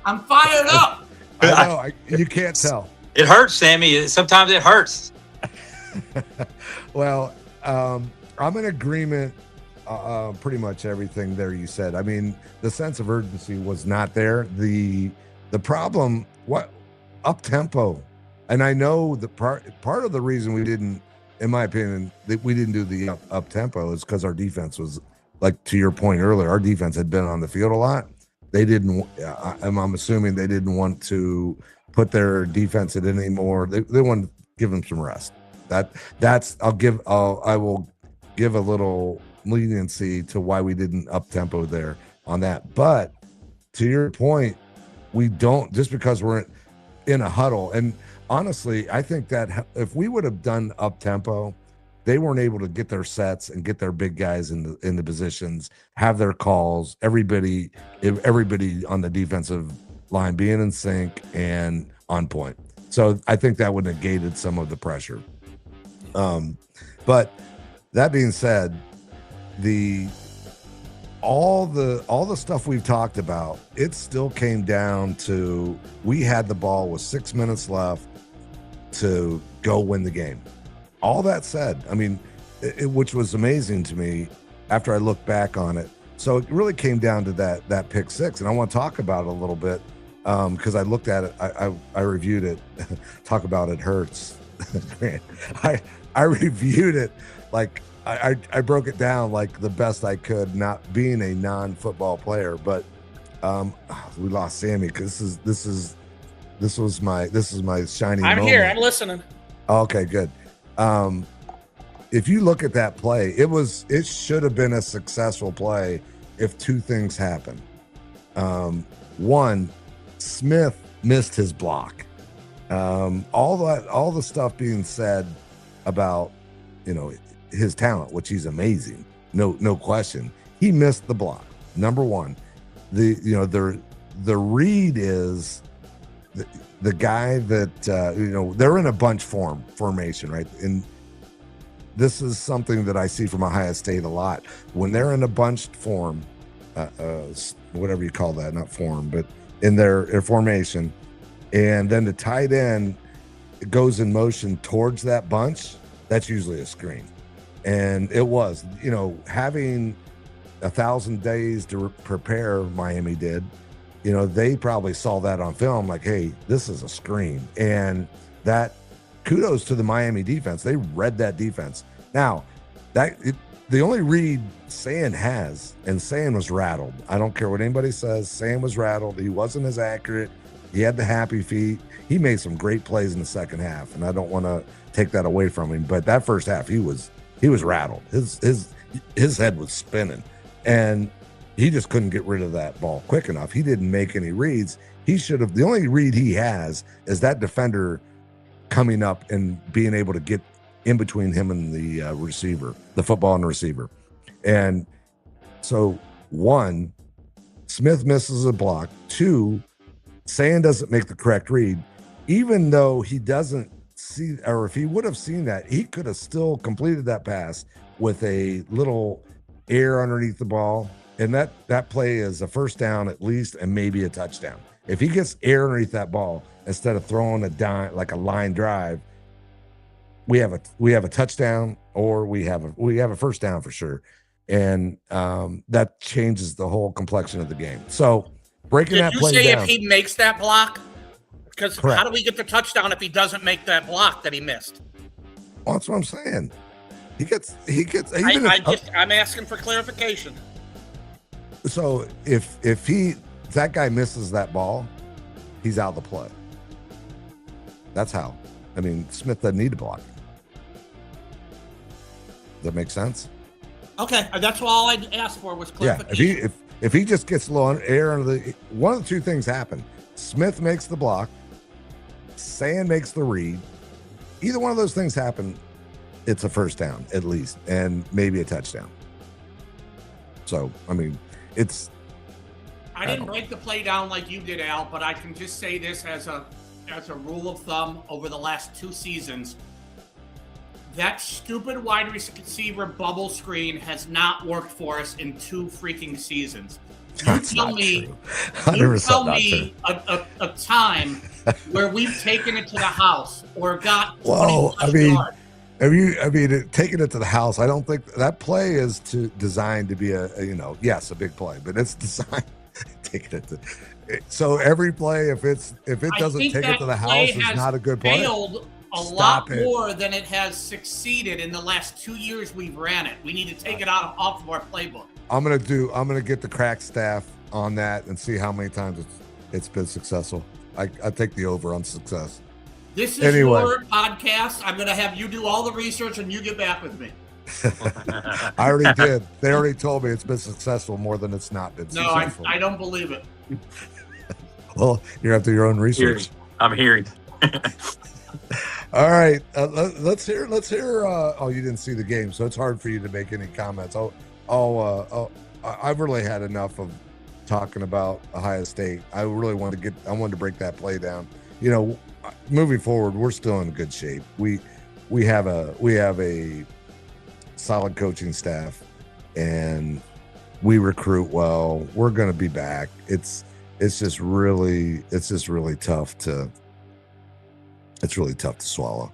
I'm fired up. I know. You can't tell. It hurts, Sammy. Sometimes it hurts. Well, I'm in agreement. Pretty much everything there you said. I mean, the sense of urgency was not there. The problem, what up tempo, and I know the part of the reason we didn't, in my opinion, that we didn't do the up tempo is because our defense was, like to your point earlier, our defense had been on the field a lot. They didn't. I'm assuming they didn't want to put their defense in anymore. They want to give them some rest. I will give a little leniency to why we didn't up tempo there on that. But to your point, we don't, just because we're in a huddle. And honestly, I think that if we would have done up tempo, they weren't able to get their sets and get their big guys in the positions, have their calls, everybody on the defensive line being in sync and on point. So I think that would have negated some of the pressure. But that being said, all the stuff we've talked about, it still came down to we had the ball with 6 minutes left to go win the game. All that said, I mean, which was amazing to me after I look back on it. So it really came down to that pick six, and I want to talk about it a little bit because I looked at it, I reviewed it. Talk about it hurts. I reviewed it like I broke it down like the best I could, not being a non-football player, but we lost Sammy because this was my shining moment. I'm here. I'm listening. Okay, good. If you look at that play, it should have been a successful play if two things happened. One, Smith missed his block. All the stuff being said about, his talent, which he's amazing, no question. He missed the block. Number one, the read is the guy that they're in a bunch formation, right? And this is something that I see from Ohio State a lot. When they're in a bunched form, whatever you call that, not form, but in their formation, and then the tight end goes in motion towards that bunch, that's usually a screen. And it was, having 1,000 days to prepare, Miami did, they probably saw that on film like, hey, this is a screen. And that, kudos to the Miami defense. They read that defense. Now, the only read Sand has, and Sand was rattled. I don't care what anybody says. Sand was rattled. He wasn't as accurate. He had the happy feet. He made some great plays in the second half, and I don't want to take that away from him. But that first half, he was rattled. His head was spinning, and he just couldn't get rid of that ball quick enough. He didn't make any reads. He should have. The only read he has is that defender coming up and being able to get in between him and the receiver, the football and the receiver. And so, one, Smith misses a block. Two, Sand doesn't make the correct read, even though he doesn't see, or if he would have seen that, he could have still completed that pass with a little air underneath the ball. And that play is a first down at least, and maybe a touchdown. If he gets air underneath that ball instead of throwing a dime like a line drive, we have a touchdown, or we have a first down for sure, and that changes the whole complexion of the game. So breaking that play down. Did you say if he makes that block? Because Correct. How do we get the touchdown if he doesn't make that block that he missed? Well, that's what I'm saying. He gets. I'm asking for clarification. So if he, If that guy misses that ball, he's out of the play. That's how. I mean, Smith doesn't need to block. Does that make sense? Okay, that's all I asked for was clarification. Yeah, if he just gets a little air under the, one of the two things happen. Smith makes the block, Sand makes the read. Either one of those things happen, it's a first down at least, and maybe a touchdown. So, I mean, I didn't break the play down like you did, Al, but I can just say this as a rule of thumb over the last 2 seasons. That stupid wide receiver bubble screen has not worked for us in 2 freaking seasons. You tell me a time where we've taken it to the house or got 20 yards. Taking it to the house, I don't think that play is designed to be a big play, but it's designed taking it to. So every play, if it doesn't take it to the house, it's not a good play. Failed a lot more than it has succeeded in the last 2 years we've ran it. We need to take it off of our playbook. I'm gonna get the crack staff on that and see how many times it's been successful. I take the over on success. This is your podcast. I'm gonna have you do all the research and you get back with me. I already did. They already told me it's been successful more than it's not been successful. No, I don't believe it. Well, you're after your own research. I'm hearing. All right, let's hear. Oh, you didn't see the game, so it's hard for you to make any comments. I've really had enough of talking about Ohio State. I really wanted to break that play down. Moving forward, we're still in good shape. We have a solid coaching staff, and we recruit well. We're going to be back. It's just really tough to. It's really tough to swallow.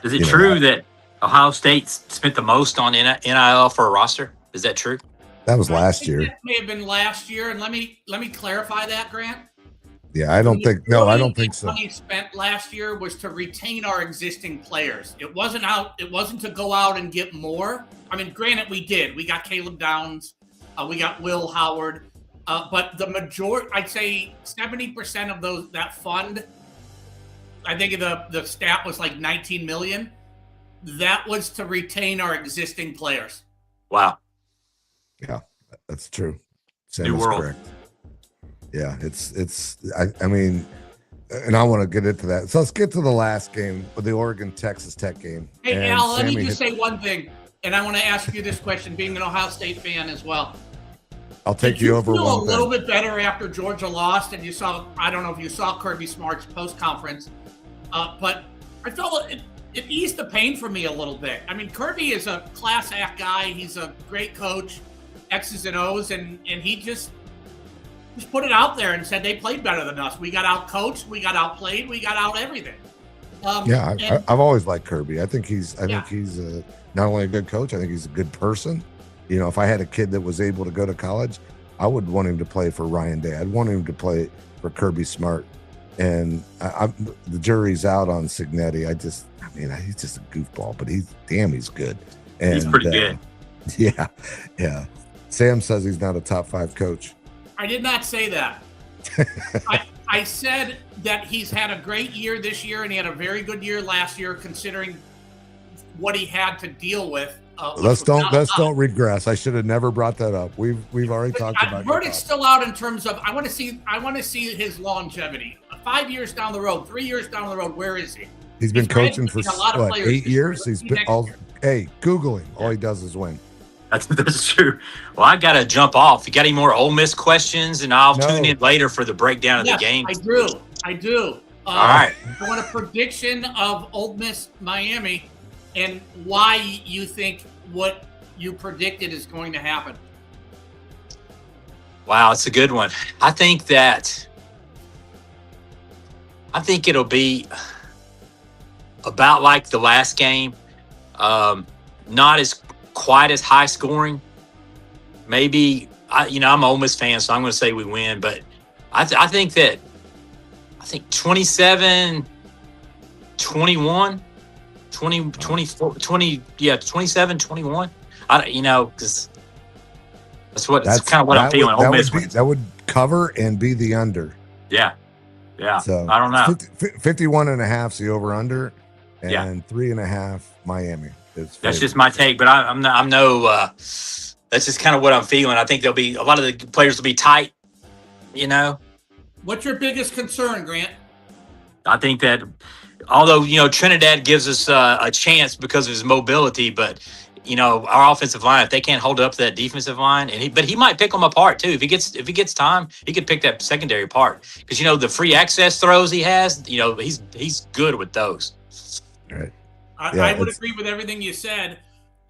Is it true that Ohio State spent the most on NIL for a roster? Is that true? That was last year. That may have been last year, and let me clarify that, Grant. Yeah, I don't think so. Money spent last year was to retain our existing players. It wasn't to go out and get more. I mean, granted, we did. We got Caleb Downs, we got Will Howard, but the majority, I'd say, 70% of that fund. I think the stat was like 19 million. That was to retain our existing players. Wow. Yeah, that's true. Sam New is world. correct. Yeah, I mean, and I want to get into that. So let's get to the last game, the Oregon-Texas Tech game. Hey, Al, let me just say one thing, and I want to ask you this question, being an Ohio State fan as well. I'll take you over one thing. Did you feel a little bit better after Georgia lost, and I don't know if you saw Kirby Smart's post-conference, but I felt it eased the pain for me a little bit. I mean, Kirby is a class act guy. He's a great coach, X's and O's, and he just put it out there and said they played better than us. We got out-coached, we got outplayed, we got out everything. I've always liked Kirby. I think he's not only a good coach, I think he's a good person. If I had a kid that was able to go to college, I would want him to play for Ryan Day. I'd want him to play for Kirby Smart. And the jury's out on Cignetti. He's just a goofball, but he's good. And he's pretty good. Yeah. Sam says he's not a top 5 coach. I did not say that. I said that he's had a great year this year, and he had a very good year last year, considering what he had to deal with. Let's don't regress. I should have never brought that up. We've already talked about. Verdict's still out in terms of I want to see his longevity. 5 years down the road, 3 years down the road, where is he? He's been coaching for 8 years. He's been Google him. All he does is win. That's true. Well, I got to jump off. You got any more Ole Miss questions? And I'll tune in later for the breakdown of the game. I do. All right. I want a prediction of Ole Miss Miami and why you think what you predicted is going to happen. Wow, it's a good one. I think it'll be about like the last game. Not as quite as high scoring. Maybe I'm an Ole Miss fan, so I'm going to say we win. But I think 27, 21, 20, 24, 20, 27, 21. Because that's kind of what I'm feeling. Ole Miss wins. That would cover and be the under. Yeah. So I don't know. 51.5 the over under, and Yeah. 3.5 Miami. That's just my take, but I'm no. That's just kind of what I'm feeling. I think there'll be a lot of the players will be tight. You know. What's your biggest concern, Grant? I think that although Trinidad gives us a chance because of his mobility, but our offensive line, if they can't hold up to that defensive line, but he might pick them apart too. If he gets time, he could pick that secondary apart because the free access throws he has. He's good with those. Right. I would agree with everything you said.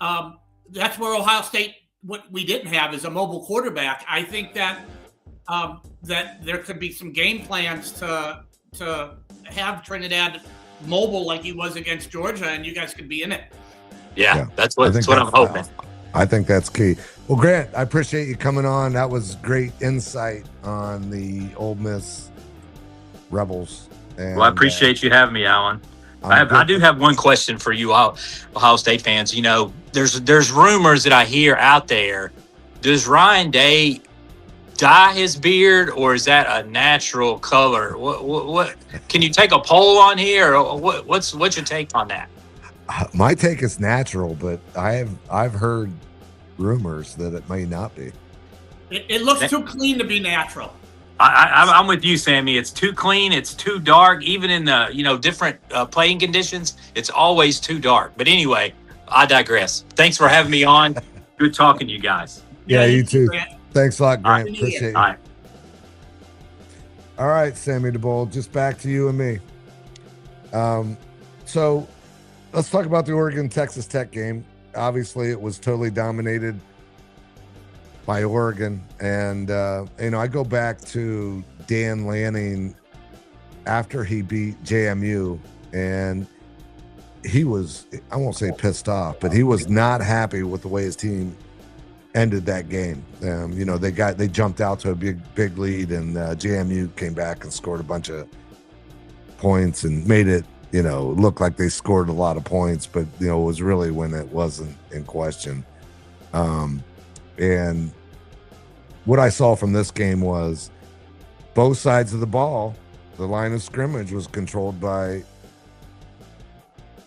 That's where Ohio State, what we didn't have is a mobile quarterback. I think that that there could be some game plans to have Trinidad mobile like he was against Georgia, and you guys could be in it. Yeah. That's what I'm hoping. I think that's key. Well, Grant, I appreciate you coming on. That was great insight on the Ole Miss Rebels. And, I appreciate you having me, Alan. I do have one question for you, Ohio State fans. There's rumors that I hear out there. Does Ryan Day dye his beard, or is that a natural color? What can you take a poll on here, or what's your take on that? My take is natural, but I've heard rumors that it may not be. It looks too clean to be natural. I'm with you, Sammy. It's too clean. It's too dark. Even in the different playing conditions, it's always too dark. But anyway, I digress. Thanks for having me on. Good talking to you guys. Yeah, you too. Thanks a lot, Grant. Appreciate you. All right, Sammy DeBold, just back to you and me. So let's talk about the Oregon-Texas Tech game. Obviously, it was totally dominated by Oregon. And, I go back to Dan Lanning after he beat JMU, and he was, I won't say pissed off, but he was not happy with the way his team ended that game. They jumped out to a big lead, and JMU came back and scored a bunch of points and made it, look like they scored a lot of points, but it was really when it wasn't in question. And what I saw from this game was both sides of the ball, the line of scrimmage was controlled by,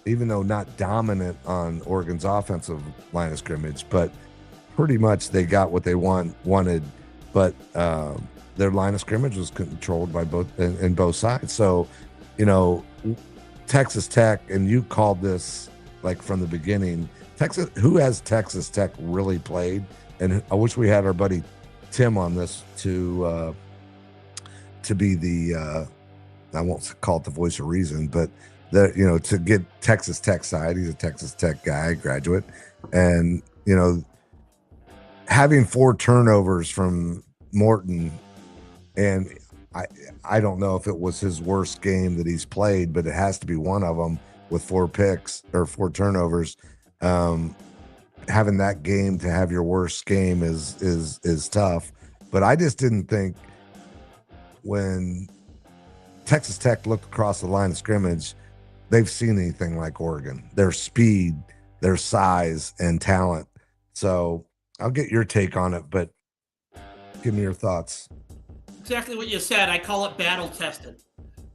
even though not dominant on Oregon's offensive line of scrimmage, but pretty much they got what they wanted. But their line of scrimmage was controlled by both sides. So, Texas Tech, and you called this like from the beginning, who has Texas Tech really played? And I wish we had our buddy Tim on this to be the I won't call it the voice of reason, but to get Texas Tech side. He's a Texas Tech guy, graduate, and having 4 turnovers from Morton, and I don't know if it was his worst game that he's played, but it has to be one of them with 4 picks or 4 turnovers. Having that game to have your worst game is tough. But I just didn't think when Texas Tech looked across the line of scrimmage, they've seen anything like Oregon. Their speed, their size, and talent. So I'll get your take on it, but give me your thoughts. Exactly what you said. I call it battle tested.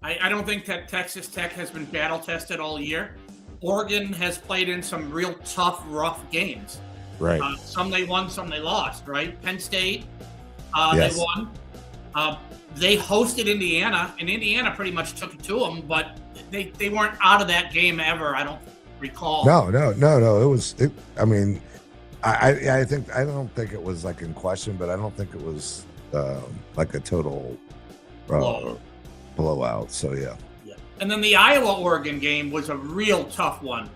I don't think that Texas Tech has been battle tested all year. Oregon has played in some real tough, rough games. Right. Some they won, some they lost, right? Penn State, yes. They won. They hosted Indiana, and Indiana pretty much took it to them, but they weren't out of that game ever, I don't recall. No. It was, I mean, I don't think it was like in question, but I don't think it was like a total blowout. So, yeah. And then the Iowa-Oregon game was a real tough one.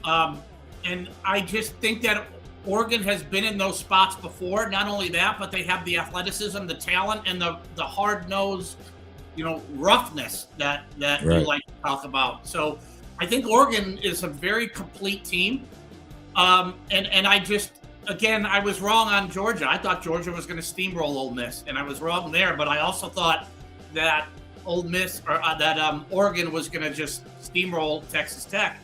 And I just think that Oregon has been in those spots before. Not only that, but they have the athleticism, the talent, and the hard-nosed, roughness that right. You like to talk about. So I think Oregon is a very complete team. And I just, again, I was wrong on Georgia. I thought Georgia was going to steamroll Ole Miss, and I was wrong there. But I also thought that Ole Miss or that Oregon was going to just steamroll Texas Tech.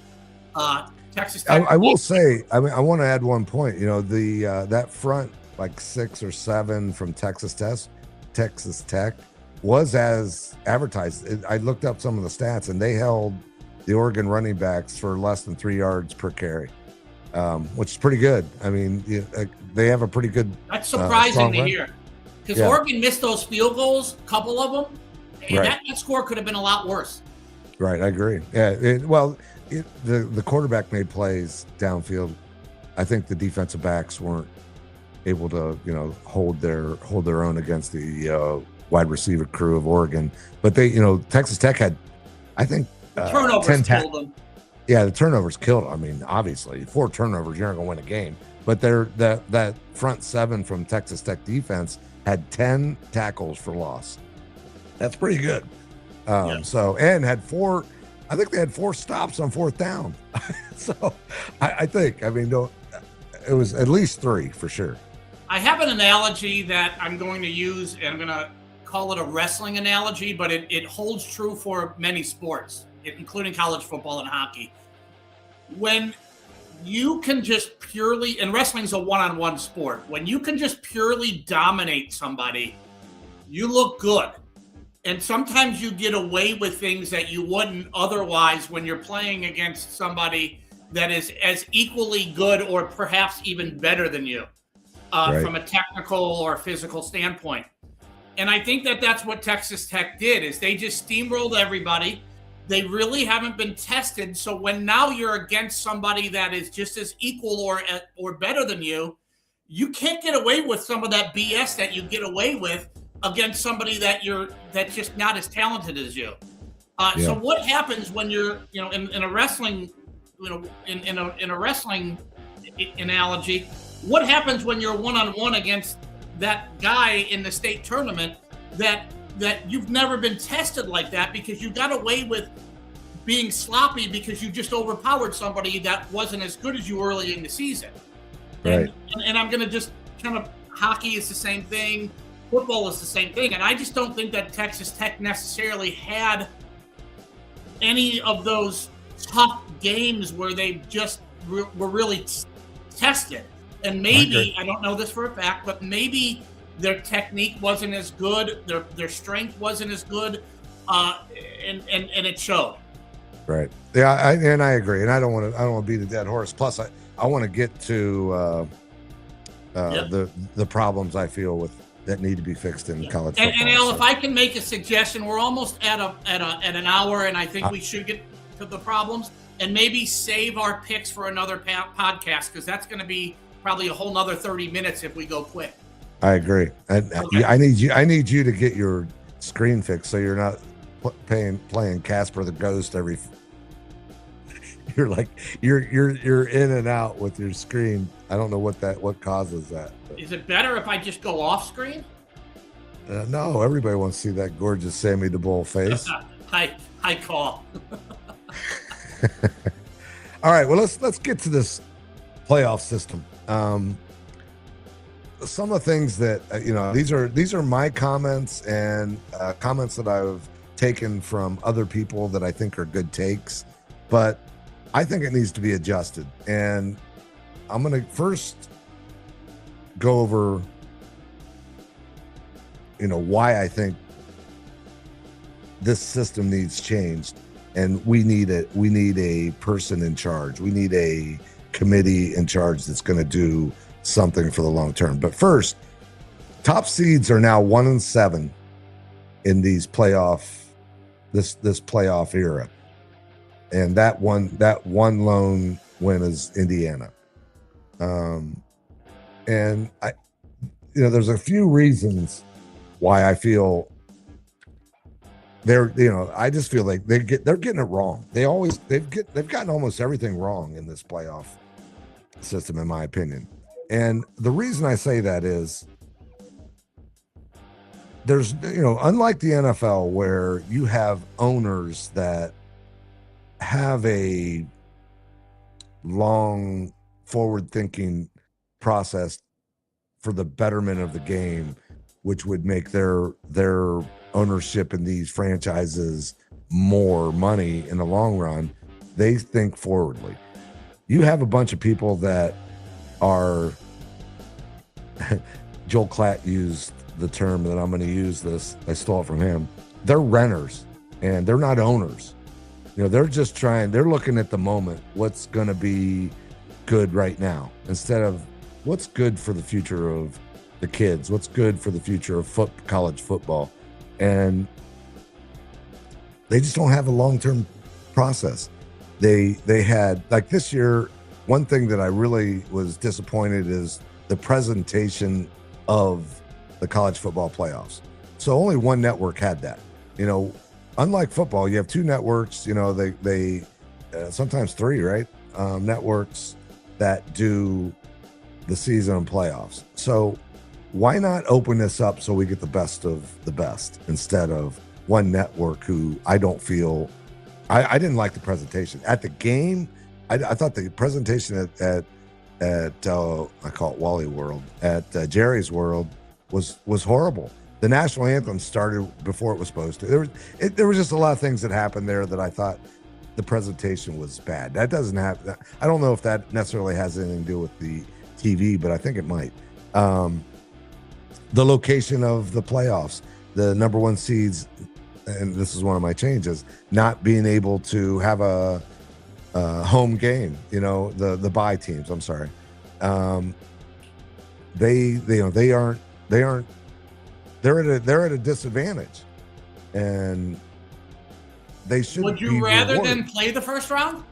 Texas Tech. I will say, I mean, I want to add one point. The that front, like 6 or 7 from Texas Tech, Texas Tech was as advertised. I looked up some of the stats, and they held the Oregon running backs for less than 3 yards per carry, which is pretty good. I mean, they have a pretty good. That's surprising to run. hear, because Oregon missed those field goals, a couple of them, and Right. that score could have been a lot worse. Right, I agree. Yeah, the quarterback made plays downfield. I think the defensive backs weren't able to, hold their own against the wide receiver crew of Oregon. But they, Texas Tech had, I think, Turnovers killed them. Yeah, the turnovers killed them. I mean, obviously, 4 turnovers, you're not going to win a game. But that front 7 from Texas Tech defense had 10 tackles for loss. That's pretty good. So, and had 4. I think they had 4 stops on 4th down. So, I think, it was at least 3 for sure. I have an analogy that I'm going to use, and I'm going to call it a wrestling analogy, but it holds true for many sports, including college football and hockey. When you can just purely, and wrestling's a one-on-one sport, when you can just purely dominate somebody, you look good. And sometimes you get away with things that you wouldn't otherwise when you're playing against somebody that is as equally good or perhaps even better than you from a technical or physical standpoint. And I think that's what Texas Tech did, is they just steamrolled everybody. They really haven't been tested. So when now you're against somebody that is just as equal or better than you, you can't get away with some of that BS that you get away with against somebody that's just not as talented as you. So what happens when you're, in a wrestling, in a wrestling analogy, what happens when you're one-on-one against that guy in the state tournament that you've never been tested like that because you got away with being sloppy because you just overpowered somebody that wasn't as good as you early in the season. Right. And I'm going to just kind of, hockey is the same thing. Football is the same thing. And I just don't think that Texas Tech necessarily had any of those tough games where they just were really tested. And maybe, I don't know this for a fact, but maybe their technique wasn't as good, their strength wasn't as good, and it showed. Right. Yeah, I agree. And I don't want to beat a dead horse. Plus, I want to get to the problems I feel with that need to be fixed in college football. And Al, if I can make a suggestion, we're almost at an hour, and I think we should get to the problems and maybe save our picks for another podcast, because that's going to be probably a whole nother 30 minutes if we go quick. I agree. Okay. I need you to get your screen fixed so you're not playing Casper the Ghost every. You're like you're in and out with your screen. I don't know what causes that. But. Is it better if I just go off screen? No, everybody wants to see that gorgeous Sammy the Bull face. High call. All right, well let's get to this playoff system. Some of the things that these are my comments and comments that I've taken from other people that I think are good takes, but I think it needs to be adjusted. And I'm going to first go over why I think this system needs changed, and we need a person in charge. We need a committee in charge that's going to do something for the long term. But first, top seeds are now 1-7 in these this playoff era, and that one lone win is Indiana. And there's a few reasons why I feel I just feel like they're getting it wrong. They've gotten almost everything wrong in this playoff system, in my opinion. And the reason I say that is there's, unlike the NFL where you have owners that have a long forward thinking process for the betterment of the game, which would make their ownership in these franchises more money in the long run. They think forwardly. You have a bunch of people that are Joel Klatt used the term that I'm going to use this. I stole it from him. They're renters and they're not owners. They're just they're looking at the moment, what's going to be good right now, instead of what's good for the future of the kids, what's good for the future of college football. And they just don't have a long-term process. They had, like this year, one thing that I really was disappointed is the presentation of the college football playoffs. So only one network had that. Unlike football, you have two networks, they sometimes three, right? Networks that do the season and playoffs. So why not open this up so we get the best of the best instead of one network who I don't feel I didn't like the presentation at the game. I thought the presentation at I call it Wally World, at Jerry's World was horrible. The national anthem started before it was supposed to. There was just a lot of things that happened there that I thought the presentation was bad. That doesn't have. I don't know if that necessarily has anything to do with the TV, but I think it might. The location of the playoffs, the number one seeds, and this is one of my changes, not being able to have a home game. The bye teams. I'm sorry. They aren't. They're at a disadvantage, and they should. Would you rather than play the first round?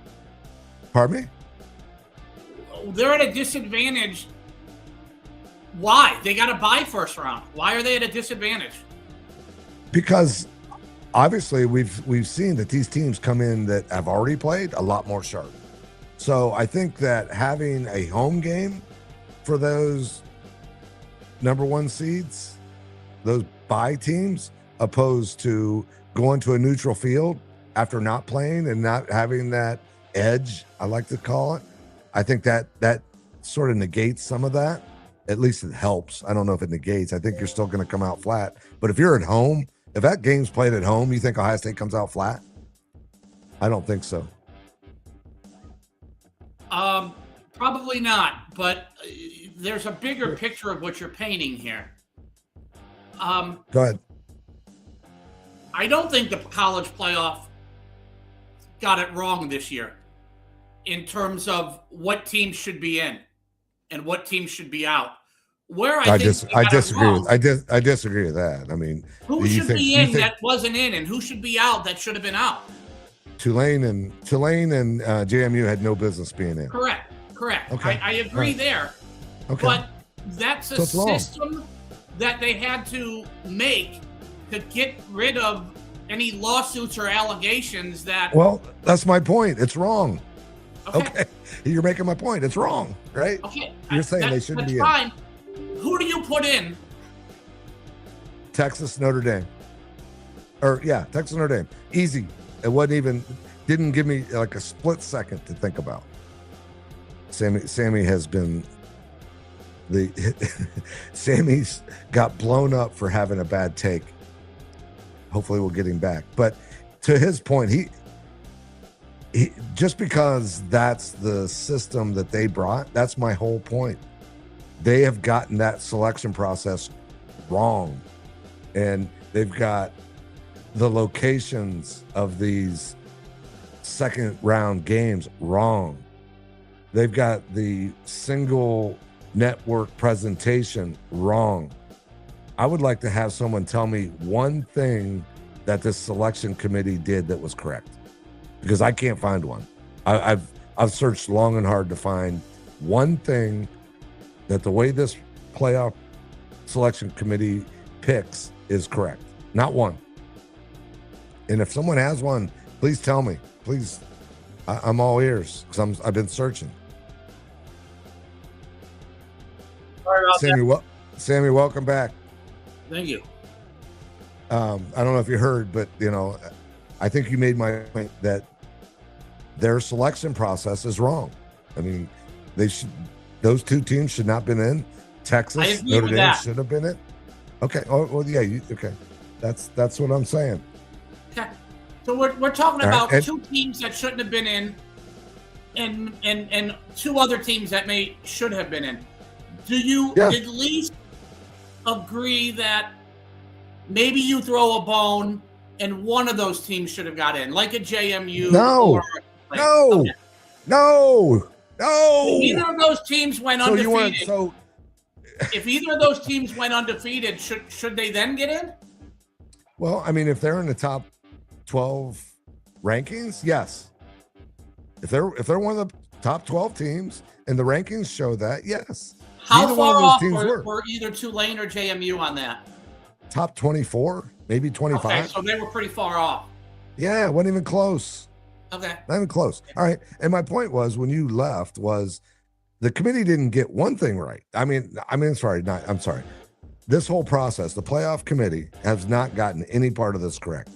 Pardon me? They're at a disadvantage. Why? They got to buy first round. Why are they at a disadvantage? Because obviously we've seen that these teams come in that have already played a lot more sharp. So I think that having a home game for those number one seeds, those bye teams, opposed to going to a neutral field after not playing and not having that edge, I like to call it. I think that sort of negates some of that. At least it helps. I don't know if it negates. I think you're still going to come out flat. But if you're at home, if that game's played at home, you think Ohio State comes out flat? I don't think so. Probably not. But there's a bigger picture of what you're painting here. Go ahead. I don't think the college playoff got it wrong this year in terms of what teams should be in and what teams should be out. Where I disagree with that. I mean, who should be in that wasn't in, and who should be out that should have been out? Tulane and JMU had no business being in. Correct. Okay. I agree there. Okay. But that's a system that they had to make to get rid of any lawsuits or allegations that. Well, that's my point. It's wrong. Okay. You're making my point. It's wrong, right? Okay. You're saying they shouldn't be in. Fine. Who do you put in? Texas, Notre Dame. Texas, Notre Dame. Easy. It didn't give me like a split second to think about. Sammy has been Sammy's got blown up for having a bad take. Hopefully we'll get him back. But to his point, he just because that's the system that they brought, that's my whole point. They have gotten that selection process wrong. And they've got the locations of these second round games wrong. They've got the single network presentation wrong. I would like to have someone tell me one thing that this selection committee did that was correct, because I can't find one. I've searched long and hard to find one thing that the way this playoff selection committee picks is correct. Not one. And if someone has one, please tell me. Please, I'm all ears because I've been searching. Sammy, welcome back. Thank you. I don't know if you heard, but I think you made my point that their selection process is wrong. I mean, those two teams should not have been in. Texas, Notre Dame should have been in. Okay. Oh, well, yeah. Okay. That's what I'm saying. Okay. So we're talking about two teams that shouldn't have been in, and two other teams that should have been in. Do you at least agree that maybe you throw a bone and one of those teams should have got in, like a JMU. No, no. If either of those teams went undefeated, if either of those teams went undefeated, should they then get in? Well, I mean, if they're in the top 12 rankings, yes. If they're one of the top 12 teams and the rankings show that, yes. How far off were either Tulane or JMU on that? Top 24, maybe 25. Okay, so they were pretty far off. Yeah, it wasn't even close. Okay. Not even close. All right. And my point was, when you left, was the committee didn't get one thing right. I'm sorry. This whole process, the playoff committee has not gotten any part of this correct.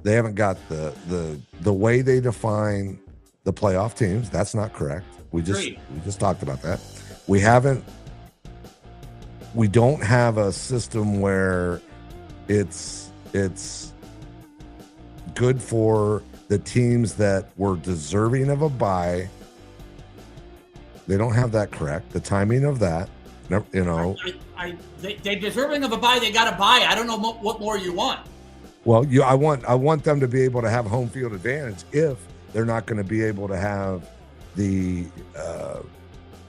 They haven't got the way they define the playoff teams. That's not correct. We just talked about that. We don't have a system where it's good for the teams that were deserving of a bye. They don't have that correct. The timing of that, they deserving of a bye. They got a bye. I don't know what more you want. Well, I want them to be able to have home field advantage if they're not going to be able to have the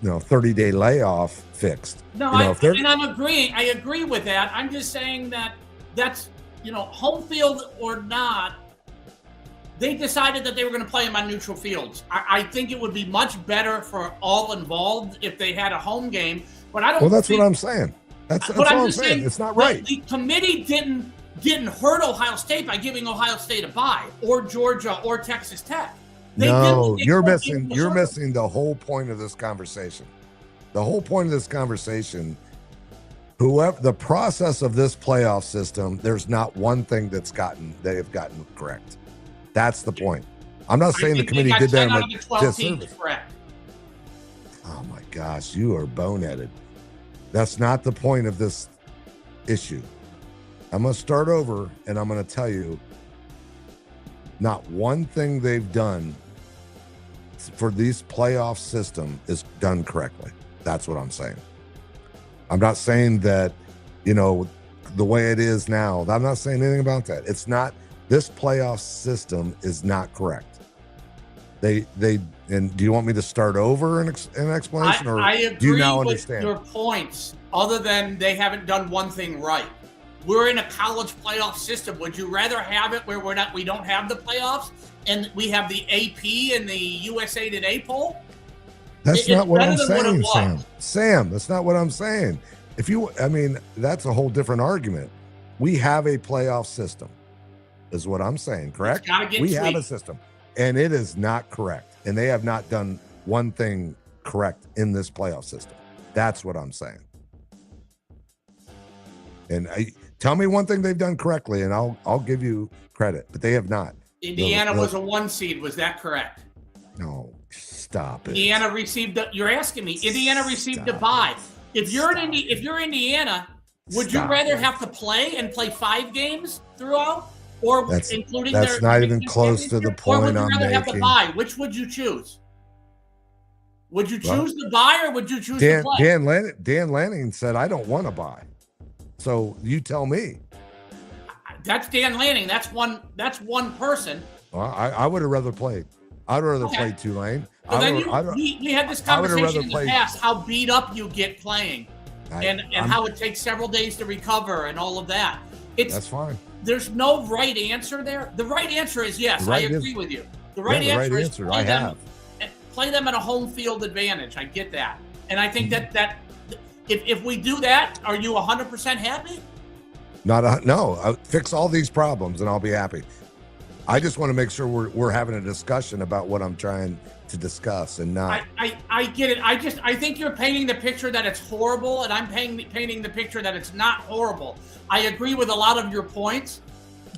30-day layoff fixed. No, I'm agreeing. I agree with that. I'm just saying that's home field or not. They decided that they were going to play them on neutral fields. I think it would be much better for all involved if they had a home game. But I don't. Well, that's what I'm saying. That's what I'm saying. It's not right. The committee didn't hurt Ohio State by giving Ohio State a bye, or Georgia, or Texas Tech. You're missing the whole point of this conversation. The whole point of this conversation, whoever the process of this playoff system, there's not one thing they have gotten correct. That's the point. I'm not saying the committee did that in a disservice. Correct. Oh my gosh, you are boneheaded. That's not the point of this issue. I'm going to start over and I'm going to tell you, not one thing they've done for this playoff system is done correctly. That's what I'm saying. I'm not saying that, the way it is now, I'm not saying anything about that. It's not, this playoff system is not correct. And do you want me to start over an explanation, or I agree do you now understand with your points, other than they haven't done one thing right? We're in a college playoff system. Would you rather have it where we don't have the playoffs and we have the AP and the USA Today poll? That's not what I'm saying, Sam. Sam, that's not what I'm saying. That's a whole different argument. We have a playoff system, is what I'm saying, correct? We have a system, and it is not correct. And they have not done one thing correct in this playoff system. That's what I'm saying. And tell me one thing they've done correctly, and I'll give you credit, but they have not. Indiana was a 1 seed. Was that correct? No, stop it. Indiana received you're asking me. Indiana received a bye. If you're Indiana, would you rather have to play 5 games throughout, or including that's not even close to the point I'm making? Or would you rather have the bye? Which would you choose? Would you choose the bye, or would you choose the play? Dan Lanning said, "I don't want to buy." So you tell me. That's Dan Lanning. That's one person. Well, I would have rather played. I'd rather play Tulane. We had this conversation in the past, how beat up you get playing, and how it takes several days to recover and all of that. That's fine. There's no right answer there. The right answer is yes. I agree with you. The right answer is play them at a home field advantage. I get that. And I think that if we do that, are you 100% happy? No. Fix all these problems and I'll be happy. I just want to make sure we're having a discussion about what I'm trying to discuss and not. I get it. I think you're painting the picture that it's horrible, and I'm painting the picture that it's not horrible. I agree with a lot of your points.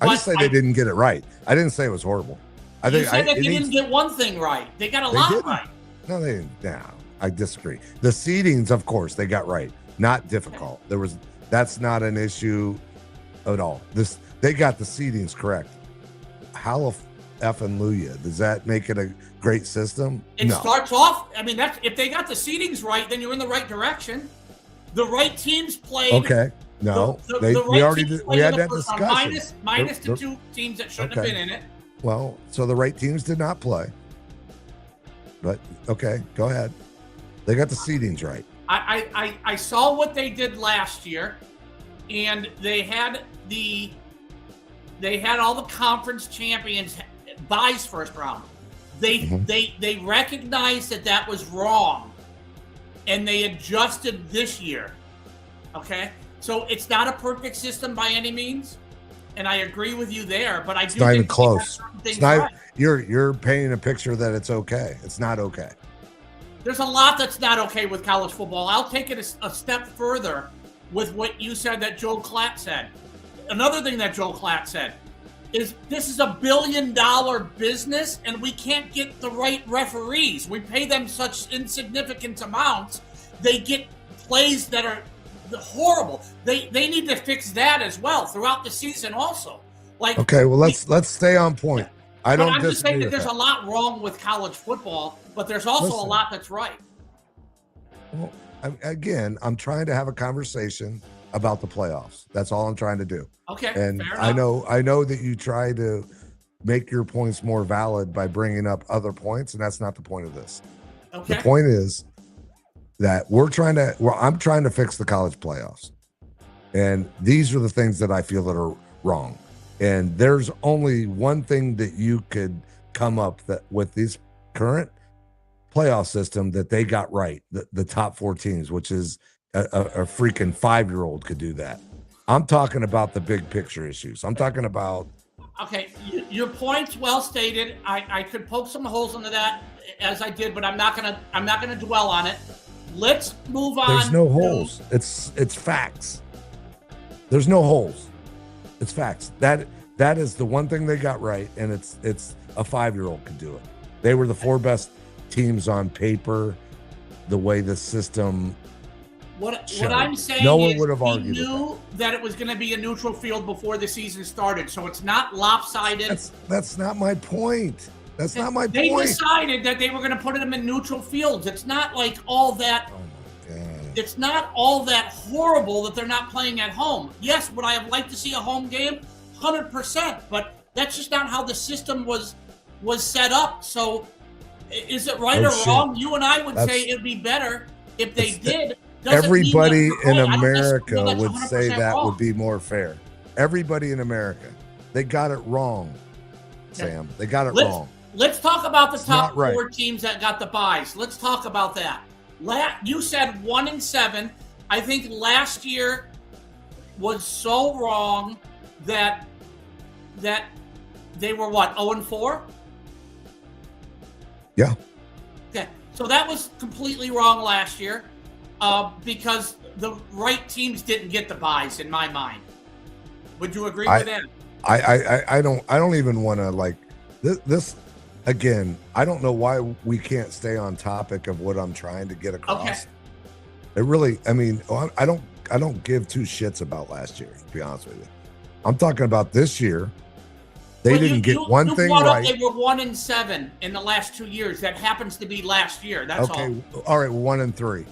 I just say they didn't get it right. I didn't say it was horrible. They didn't get one thing right. They got a lot right. No, they didn't. No, I disagree. The seedings, of course, they got right. Not difficult. That's not an issue at all. They got the seedings correct. Hallelujah. Does that make it a great system? It starts off. That's if they got the seedings right, then you're in the right direction. The right teams played. Okay. No, The we right already teams did, play we in had the that first round, discussion. minus the They're- two teams that shouldn't okay. have been in it. Well, so the right teams did not play. But okay, go ahead. They got the seedings right. I saw what they did last year, and they had all the conference champions buys first round. They recognized that was wrong, and they adjusted this year. Okay, so it's not a perfect system by any means, and I agree with you there. But It's not even close. It's not. Right. You're painting a picture that it's okay. It's not okay. There's a lot that's not okay with college football. I'll take it a step further with what you said that Joe Klatt said. Another thing that Joe Klatt said is this is $1 billion business, and we can't get the right referees. We pay them such insignificant amounts. They get plays that are horrible. They need to fix that as well throughout the season also. Like, okay, well, let's stay on point. I'm just saying that there's a lot wrong with college football, but there's also a lot that's right. Well, again, I'm trying to have a conversation about the playoffs. That's all I'm trying to do. Okay, and I know that you try to make your points more valid by bringing up other points, and that's not the point of this. Okay. The point is that I'm trying to fix the college playoffs, and these are the things that I feel that are wrong. And there's only one thing that you could come up with this current playoff system that they got right, the top 4 teams, which is a freaking 5-year-old could do that. I'm talking about the big picture issues. I'm talking about. Okay, your point's well stated. I could poke some holes into that as I did, but I'm not gonna dwell on it. Let's move on. There's no holes. It's facts. There's no holes. It's facts. That is the one thing they got right, and it's a 5-year-old could do it. They were the 4 best teams on paper. The way the system. What I'm saying no one is would have we argued knew that it was going to be a neutral field before the season started, so it's not lopsided. That's not my point. That's not my point. They decided that they were going to put them in neutral fields. It's not like all that. Oh my God. It's not all that horrible that they're not playing at home. Yes, would I have liked to see a home game? 100%, but that's just not how the system was set up. So, is it right or wrong? You and I would say it'd be better if they did. Everybody in America would say that would be more fair. Everybody in America, they got it wrong, Sam. They got it wrong. Let's talk about the top 4 teams that got the buys. Let's talk about that. You said 1-7. I think last year was so wrong that they were what, 0-4? Yeah. Okay, so that was completely wrong last year because the right teams didn't get the buys in my mind. Would you agree with that? I don't even want to like this again. I don't know why we can't stay on topic of what I'm trying to get across. Okay. It really, I mean, I don't give 2 shits about last year, to be honest with you. I'm talking about this year. They didn't get one thing right. They were 1-7 in the last 2 years. That happens to be last year. That's all. Okay, all right, 1-3.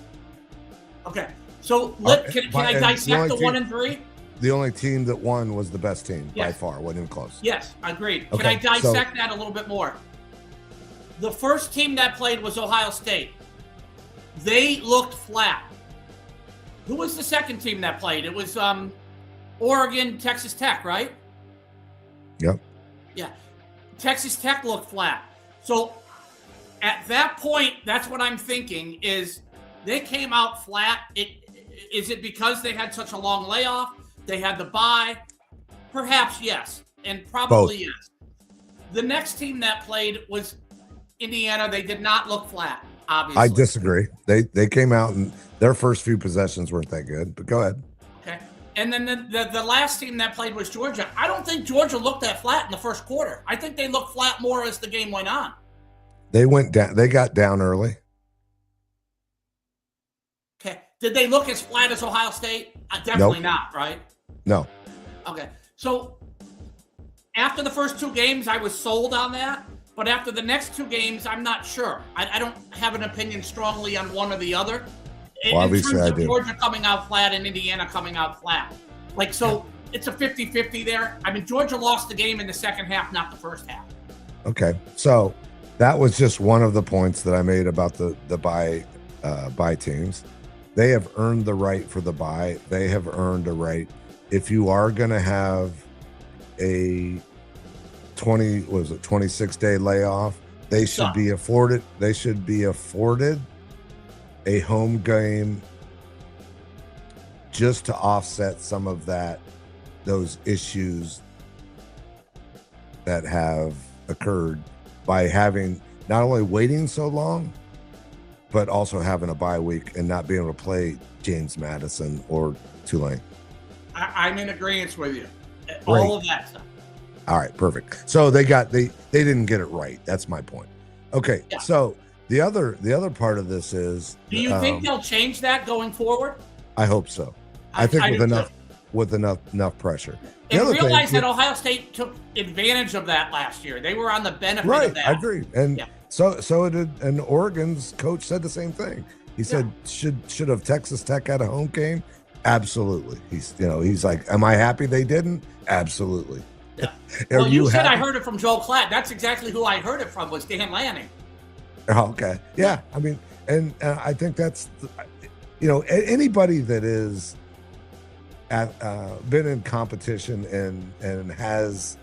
Okay, so can I dissect the 1-3? The only team that won was the best team by far. Wasn't even close. Yes, agreed. Can I dissect that a little bit more? The first team that played was Ohio State. They looked flat. Who was the second team that played? It was Oregon, Texas Tech, right? Yep. Yeah. Texas Tech looked flat. So at that point, that's what I'm thinking is they came out flat. Is it because they had such a long layoff? They had the bye? Perhaps yes, and probably yes. The next team that played was Indiana. They did not look flat, obviously. I disagree. They came out and their first few possessions weren't that good, but go ahead. Okay. And then the last team that played was Georgia. I don't think Georgia looked that flat in the first quarter. I think they looked flat more as the game went on. They went down. They got down early. Okay. Did they look as flat as Ohio State? Definitely not, right? No. Okay. So after the first 2 games, I was sold on that. But after the next 2 games, I'm not sure. I don't have an opinion strongly on one or the other. Well, obviously terms I of do. Georgia coming out flat and Indiana coming out flat. Like, so it's a 50-50 there. I mean, Georgia lost the game in the second half, not the first half. Okay. So that was just one of the points that I made about the bye teams. They have earned the right for the bye. They have earned a right. If you are going to have a 26-day layoff, they should be afforded a home game just to offset some of those issues that have occurred by having not only waiting so long, but also having a bye week and not being able to play James Madison or Tulane. I'm in agreement with you. All of that stuff. All right, perfect. So they didn't get it right. That's my point. Okay, yeah. So the other part of this is, do you think they'll change that going forward? I hope so. I think with enough pressure. And realize that Ohio State took advantage of that last year. They were on the benefit of that. I agree. And so did, and Oregon's coach said the same thing. He said, should have Texas Tech had a home game? Absolutely. He's like, am I happy they didn't? Absolutely. Yeah. Well, you said I heard it from Joel Klatt. That's exactly who I heard it from, was Dan Lanning. Oh, okay. Yeah. I mean, and I think that's, anybody that is been in competition and has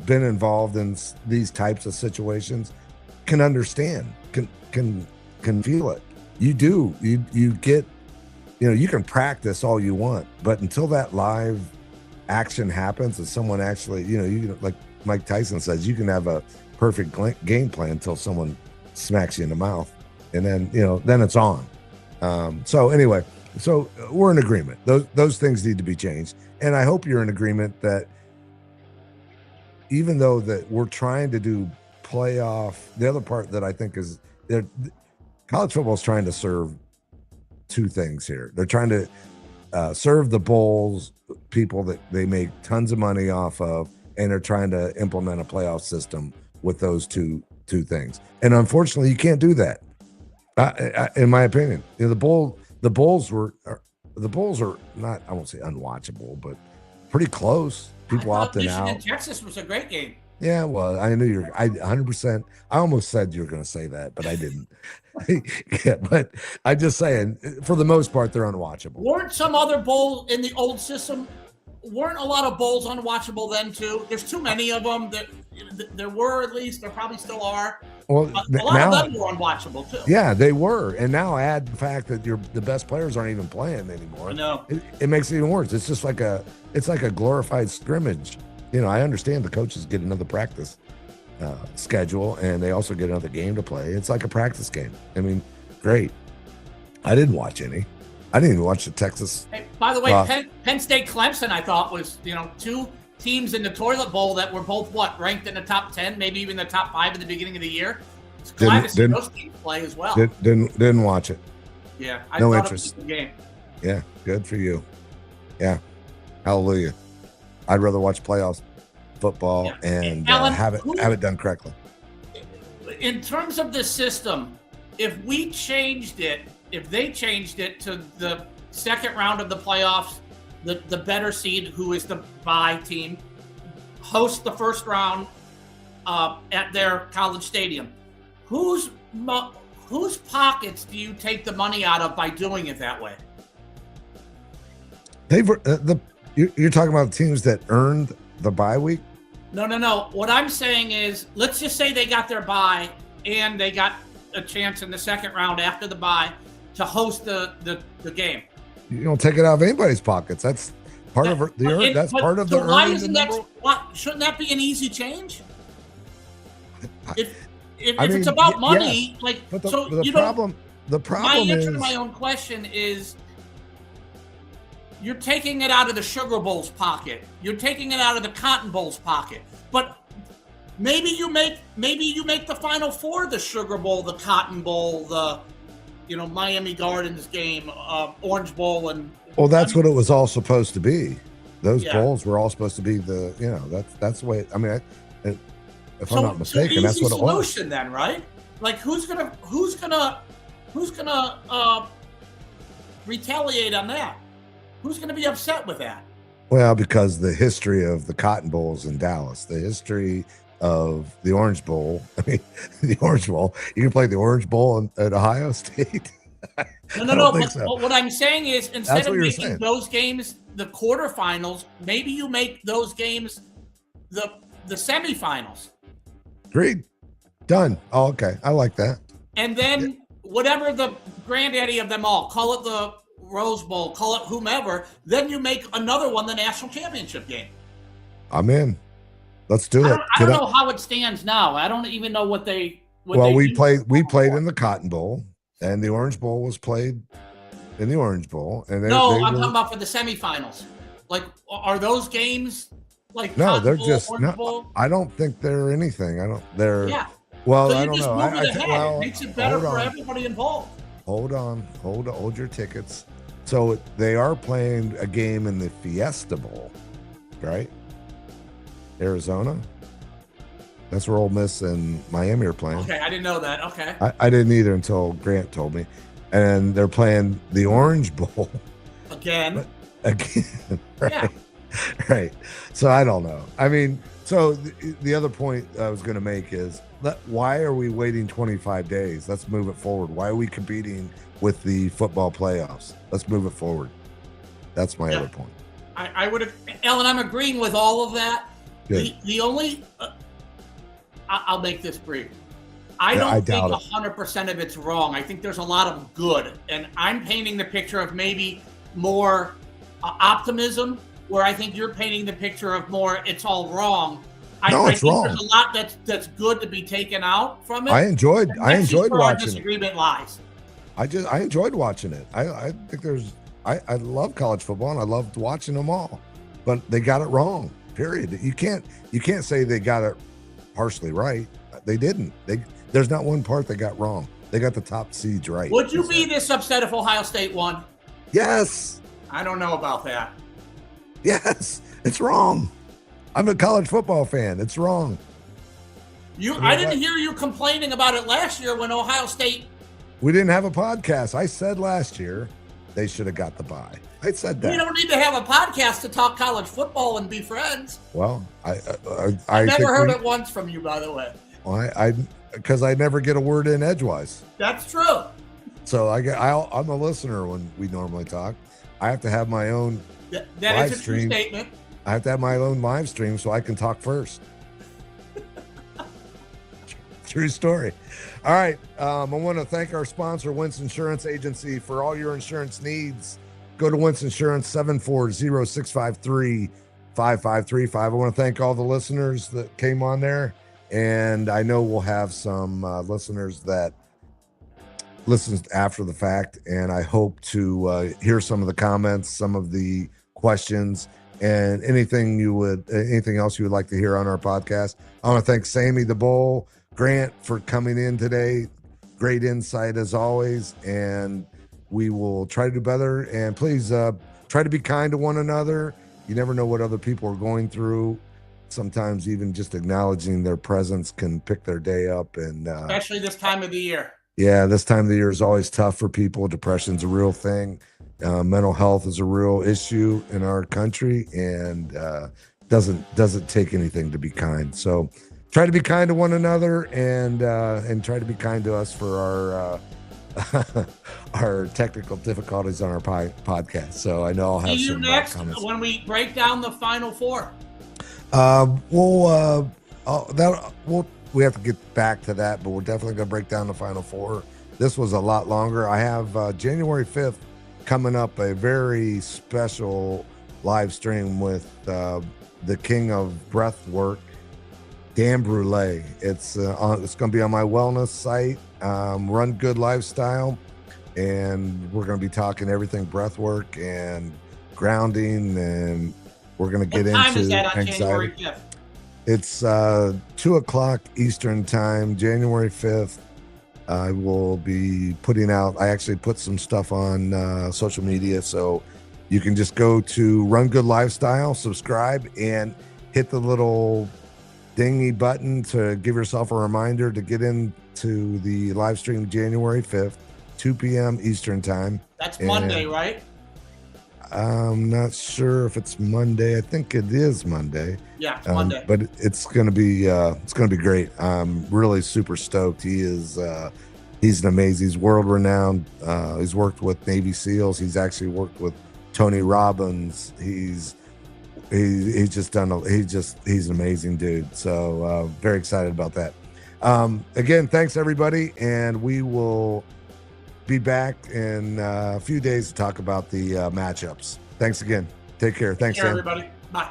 been involved in these types of situations can understand, can feel it. You do. You get, you can practice all you want, but until that live action happens and someone actually, you can, like Mike Tyson says, you can have a perfect game plan until someone smacks you in the mouth, and then then it's on. So anyway, so we're in agreement. Those things need to be changed, and I hope you're in agreement that even though that we're trying to do playoff, the other part that I think is college football is trying to serve two things here. They're trying to serve the bowls people that they make tons of money off of, and they're trying to implement a playoff system with those two things. And unfortunately, you can't do that. In my opinion, the bowls are not, I won't say unwatchable, but pretty close. People opting out. Michigan, Texas was a great game. Yeah, well, I knew 100%. I almost said you were going to say that, but I didn't. Yeah, but I'm just saying, for the most part, they're unwatchable. Weren't some other bowl in the old system? Weren't a lot of bowls unwatchable then too? There's too many of them. There were, at least. There probably still are. Well, a lot of them were unwatchable too. Yeah, they were. And now add the fact that the best players aren't even playing anymore. No, it makes it even worse. It's just like a glorified scrimmage. I understand the coaches get another practice schedule, and they also get another game to play. It's like a practice game. I mean, great. I didn't watch any. I didn't even watch the Texas. Hey, by the way, Penn State Clemson, I thought was, two teams in the toilet bowl that were both ranked in the top 10, maybe even the top 5 at the beginning of the year. It's glad to see those teams play as well. Didn't watch it. Yeah, I no thought interest. It was a good game. Yeah, good for you. Yeah, hallelujah. I'd rather watch playoffs football and Alan, have it done correctly. In terms of the system, if they changed it to the second round of the playoffs, the better seed, who is the bye team, host the first round at their college stadium, whose pockets do you take the money out of by doing it that way? You're talking about teams that earned the bye week? No. What I'm saying is, let's just say they got their bye and they got a chance in the second round after the bye to host the game. You don't take it out of anybody's pockets. That's part of the that's part of the earnings. Shouldn't that be an easy change? If it's about money, yes. The problem my answer to my own question is, you're taking it out of the Sugar Bowl's pocket. You're taking it out of the Cotton Bowl's pocket. But maybe you make the Final Four the Sugar Bowl, the Cotton Bowl, the Miami Gardens game, Orange Bowl, and that's what it was all supposed to be. Those bowls were all supposed to be that's the way. I mean, if I'm not mistaken, that's what it was. Solution then, right? Like who's gonna retaliate on that? Who's going to be upset with that? Well, because the history of the Cotton Bowls in Dallas, the history of the Orange Bowl. I mean, the Orange Bowl. You can play the Orange Bowl at Ohio State. No. But what I'm saying is, instead of making those games the quarterfinals, maybe you make those games the semifinals. Agreed. Done. Oh, okay. I like that. And then whatever the granddaddy of them all, call it the Rose Bowl, call it whomever, then you make another one the national championship game. I'm in. Let's do it. I don't know how it stands now. I don't even know what they. We played in the Cotton Bowl, and the Orange Bowl was played in the Orange Bowl. And I'm talking about for the semifinals. Like, are those games like? No, Cotton they're Bowl, just Orange Bowl? I don't think they're anything. They're. Yeah. Well, so I don't know. It makes it better for everybody involved. Hold on. Hold your tickets. So they are playing a game in the Fiesta Bowl, right? Arizona. That's where Ole Miss and Miami are playing. Okay, I didn't know that. Okay. I didn't either until Grant told me. And they're playing the Orange Bowl. Again. Right. Yeah. Right. So I don't know. I mean, so the other point I was going to make is why are we waiting 25 days? Let's move it forward. Why are we competing with the football playoffs? Let's move it forward. That's my other point. I would have, Ellen, I'm agreeing with all of that. The only, I'll make this brief. I don't think 100% of it's wrong. I think there's a lot of good. And I'm painting the picture of maybe more optimism, where I think you're painting the picture of more it's all wrong. I think wrong. There's a lot that's good to be taken out from it. I enjoyed watching our disagreement lies. I enjoyed watching it. I think I love college football and I loved watching them all, but they got it wrong. Period. You can't say they got it partially right. They didn't. There's not one part they got wrong. They got the top seeds right. Would you be this upset if Ohio State won? Yes. I don't know about that. Yes, it's wrong. I'm a college football fan. It's wrong. I didn't hear you complaining about it last year when Ohio State. We didn't have a podcast. I said last year they should have got the bye. I said that. We don't need to have a podcast to talk college football and be friends. Well, I never heard it once from you, by the way. Well, because I never get a word in edgewise. That's true. So I'm a listener when we normally talk. I have to have my own. That is a true statement. I have to have my own live stream so I can talk first. True story. All right. I want to thank our sponsor, Wentz Insurance Agency, for all your insurance needs. Go to Wentz Insurance, 740-653-5535. I want to thank all the listeners that came on there. And I know we'll have some listeners that listen after the fact. And I hope to hear some of the comments, some of the questions, and anything else you would like to hear on our podcast. I want to thank Sammy the Bull, Grant, for coming in today. Great insight as always, and we will try to do better. And please try to be kind to one another. You never know what other people are going through. Sometimes even just acknowledging their presence can pick their day up. And especially this time of the year. Yeah, this time of the year is always tough for people. Depression's a real thing. Mental health is a real issue in our country, and doesn't take anything to be kind. So try to be kind to one another, and try to be kind to us for our our technical difficulties on our podcast. So I know I'll have See you some next comments when we break down the Final Four. We have to get back to that, but we're definitely going to break down the Final Four. This was a lot longer. I have January 5th coming up, a very special live stream with the king of breathwork, Dan Brule. It's going to be on my wellness site, Run Good Lifestyle, and we're going to be talking everything breathwork and grounding, and we're going to get into is that on anxiety. January 5th? It's 2:00 Eastern time, January 5th. I will be putting out, I actually put some stuff on social media, so you can just go to Run Good Lifestyle, subscribe, and hit the little dingy button to give yourself a reminder to get into the live stream January 5th. 2 p.m. Eastern time. That's Monday, right? I'm not sure if it's Monday. I think it is Monday. Yeah, it's Monday. But it's gonna be great. I'm really super stoked. He's an amazing. He's world renowned. He's worked with Navy SEALs. He's actually worked with Tony Robbins. He's an amazing dude. So very excited about that. Again, thanks everybody, and we will be back in a few days to talk about the matchups. Thanks again. Take care. Thanks, Take care, Sam. everybody. Bye.